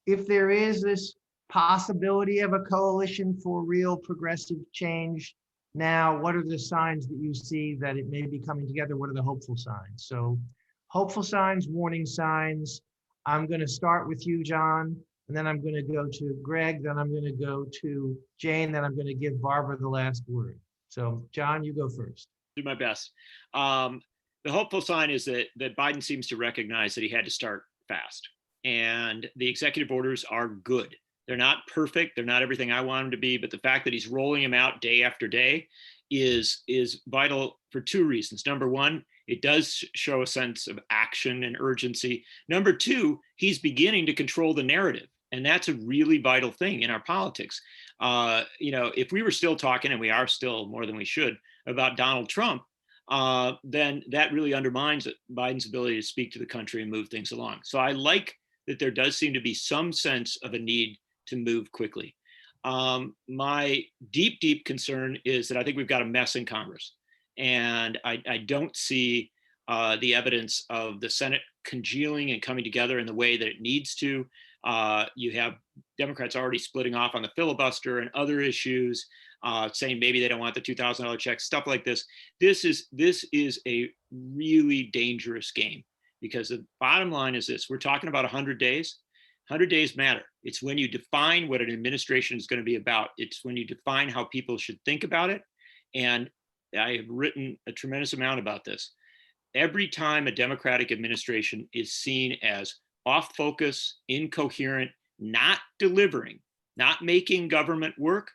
if there is this possibility of a coalition for real progressive change now, what are the signs that you see that it may be coming together? What are the hopeful signs? So hopeful signs, warning signs. I'm going to start with you, John, and then I'm going to go to Greg, then I'm going to go to Jane, then I'm going to give Barbara the last word. So John, you go first. Do my best. The hopeful sign is that Biden seems to recognize that he had to start fast, and the executive orders are good. They're not perfect. They're not everything I want them to be, but the fact that he's rolling them out day after day is vital for two reasons. Number one, it does show a sense of action and urgency. Number two, he's beginning to control the narrative. And that's a really vital thing in our politics. If we were still talking, and we are still more than we should, about Donald Trump, then that really undermines Biden's ability to speak to the country and move things along. So I like that there does seem to be some sense of a need to move quickly. My deep, deep concern is that I think we've got a mess in Congress. And I don't see the evidence of the Senate congealing and coming together in the way that it needs to. You have Democrats already splitting off on the filibuster and other issues, saying maybe they don't want the $2,000 check, stuff like this. This is a really dangerous game, because the bottom line is this: we're talking about 100 days. 100 days matter. It's when you define what an administration is going to be about. It's when you define how people should think about it. And I have written a tremendous amount about this. Every time a Democratic administration is seen as off focus, incoherent, not delivering, not making government work,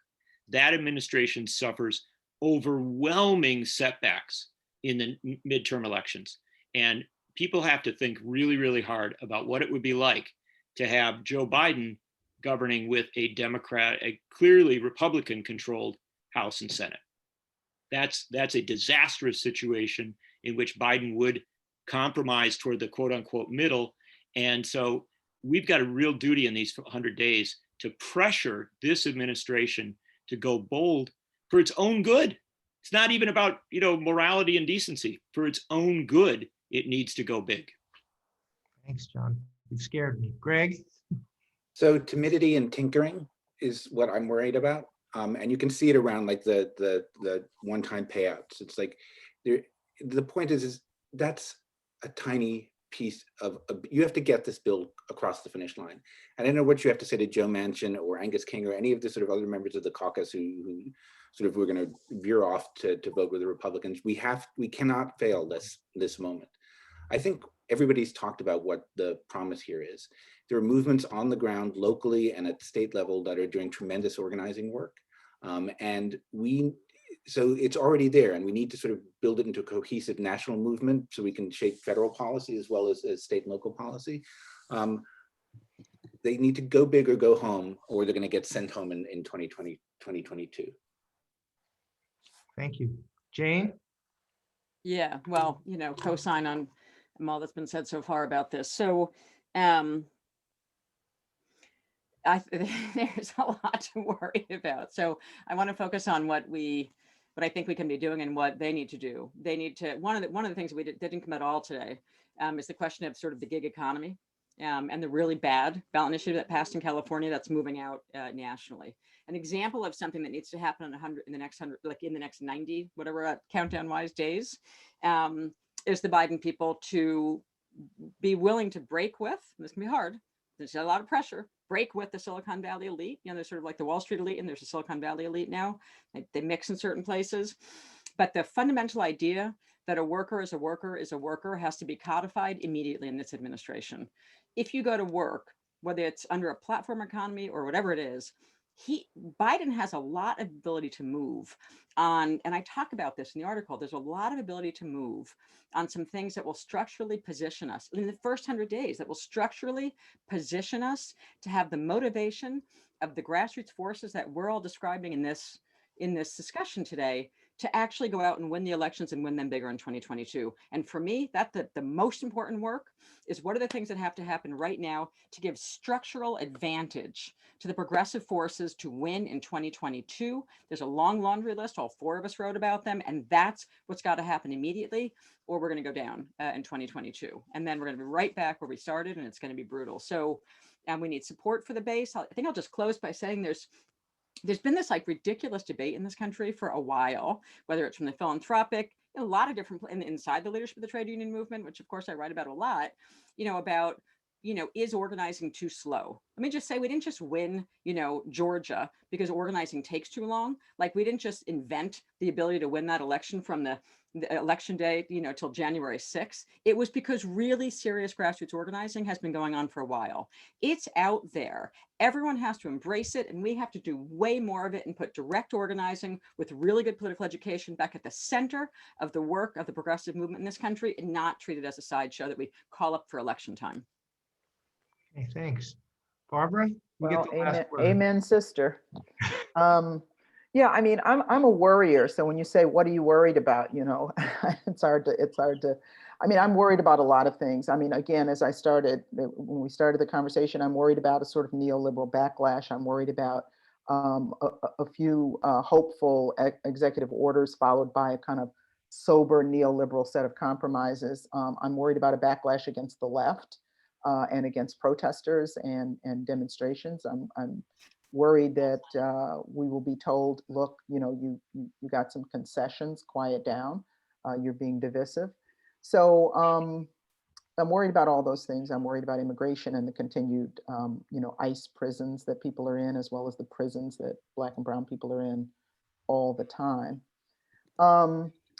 that administration suffers overwhelming setbacks in the midterm elections. And people have to think really, really hard about what it would be like to have Joe Biden governing with a clearly Republican-controlled House and Senate. That's a disastrous situation in which Biden would compromise toward the quote unquote middle. And so we've got a real duty in these 100 days to pressure this administration to go bold for its own good. It's not even about, morality and decency. For its own good, it needs to go big. Thanks, John. You've scared me. Greg? So timidity and tinkering is what I'm worried about. And you can see it around like the one-time payouts. It's like, the point is that's a tiny piece of, you have to get this bill across the finish line. And I don't know what you have to say to Joe Manchin or Angus King or any of the sort of other members of the caucus who sort of were going to veer off to vote with the Republicans. We cannot fail this moment. I think everybody's talked about what the promise here is. There are movements on the ground locally and at state level that are doing tremendous organizing work. So it's already there, and we need to sort of build it into a cohesive national movement so we can shape federal policy as well as state and local policy. They need to go big or go home, or they're going to get sent home in 2020, 2022. Thank you. Jane? Yeah, well, co-sign on all that's been said so far about this. So there's a lot to worry about. So I want to focus on what I think we can be doing and what they need to do. They need to, one of the things that we didn't come at all today is the question of sort of the gig economy and the really bad ballot initiative that passed in California that's moving out nationally. An example of something that needs to happen in the next 90, whatever countdown wise days, is the Biden people to be willing to break with, this can be hard, there's a lot of pressure, break with the Silicon Valley elite. They're sort of like the Wall Street elite, and there's a Silicon Valley elite now. They mix in certain places. But the fundamental idea that a worker is a worker is a worker has to be codified immediately in this administration. If you go to work, whether it's under a platform economy or whatever it is, Biden has a lot of ability to move on, and I talk about this in the article, there's a lot of ability to move on some things that will structurally position us in the first 100 days, that will structurally position us to have the motivation of the grassroots forces that we're all describing in this discussion today to actually go out and win the elections and win them bigger in 2022. And for me, that's the most important work is what are the things that have to happen right now to give structural advantage to the progressive forces to win in 2022. There's a long laundry list. All four of us wrote about them. And that's what's got to happen immediately, or we're going to go down in 2022. And then we're going to be right back where we started, and it's going to be brutal. So we need support for the base. I think I'll just close by saying there's been this like ridiculous debate in this country for a while, whether it's from the philanthropic, a lot of different inside the leadership of the trade union movement, which of course I write about a lot, about, is organizing too slow? Let me just say, we didn't just win, Georgia because organizing takes too long. Like we didn't just invent the ability to win that election from the election day, till January 6th. It was because really serious grassroots organizing has been going on for a while. It's out there. Everyone has to embrace it, and we have to do way more of it and put direct organizing with really good political education back at the center of the work of the progressive movement in this country, and not treat it as a sideshow that we call up for election time. Okay, thanks. Barbara, you get Well, the last amen, word. amen, sister. Yeah, I mean, I'm a worrier. So when you say, what are you worried about? You know, it's hard to, I mean, I'm worried about a lot of things. I mean, again, when we started the conversation, I'm worried about a sort of neoliberal backlash. I'm worried about a few hopeful executive orders followed by a kind of sober neoliberal set of compromises. I'm worried about a backlash against the left and against protesters and demonstrations. I'm worried that we will be told, look, you know, you got some concessions, quiet down, you're being divisive. So I'm worried about all those things. I'm worried about immigration and the continued, you know, ICE prisons that people are in, as well as the prisons that Black and brown people are in all the time.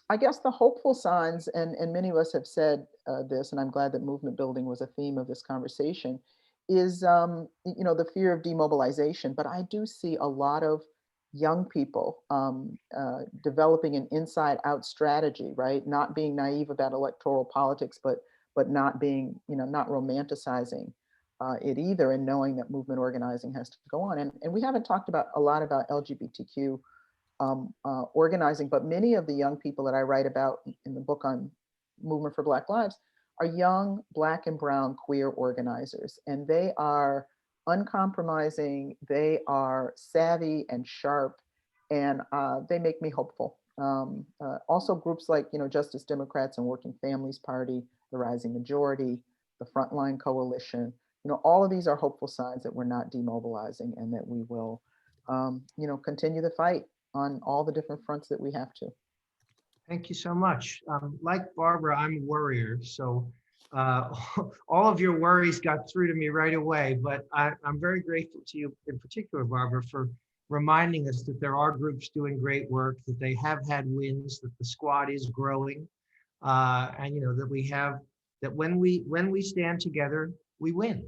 I guess the hopeful signs, and many of us have said this, and I'm glad that movement building was a theme of this conversation, is you know, the fear of demobilization. But I do see a lot of young people developing an inside out strategy, right? Not being naive about electoral politics, but not being, you know, not romanticizing it either, and knowing that movement organizing has to go on. And we haven't talked about a lot about LGBTQ organizing, but many of the young people that I write about in the book on Movement for Black Lives are young Black and brown queer organizers, and they are uncompromising, they are savvy and sharp, and they make me hopeful. Also groups like, you know, Justice Democrats and Working Families Party, the Rising Majority, the Frontline Coalition, you know, all of these are hopeful signs that we're not demobilizing and that we will, you know, continue the fight on all the different fronts that we have to. Thank you so much. Like Barbara, I'm a worrier, so all of your worries got through to me right away, but I'm very grateful to you in particular, Barbara, for reminding us that there are groups doing great work, that they have had wins, that the squad is growing, and you know, that when we stand together, we win.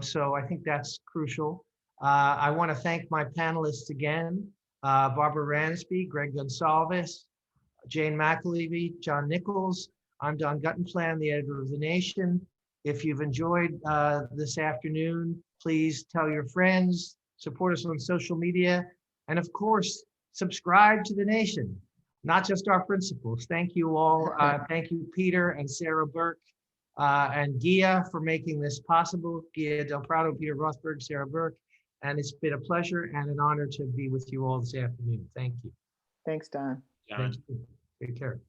So I think that's crucial. I want to thank my panelists again, Barbara Ransby, Gregg Gonsalves, Jane McAlevey, John Nichols. I'm Don Guttenplan, the editor of The Nation. If you've enjoyed this afternoon, please tell your friends, support us on social media, and of course, subscribe to The Nation, not just our principles. Thank you all. Thank you, Peter and Sarah Burke and Gia for making this possible. Gia Del Prado, Peter Rothberg, Sarah Burke. And it's been a pleasure and an honor to be with you all this afternoon. Thank you. Thanks, Don. John. Thank you. Take care.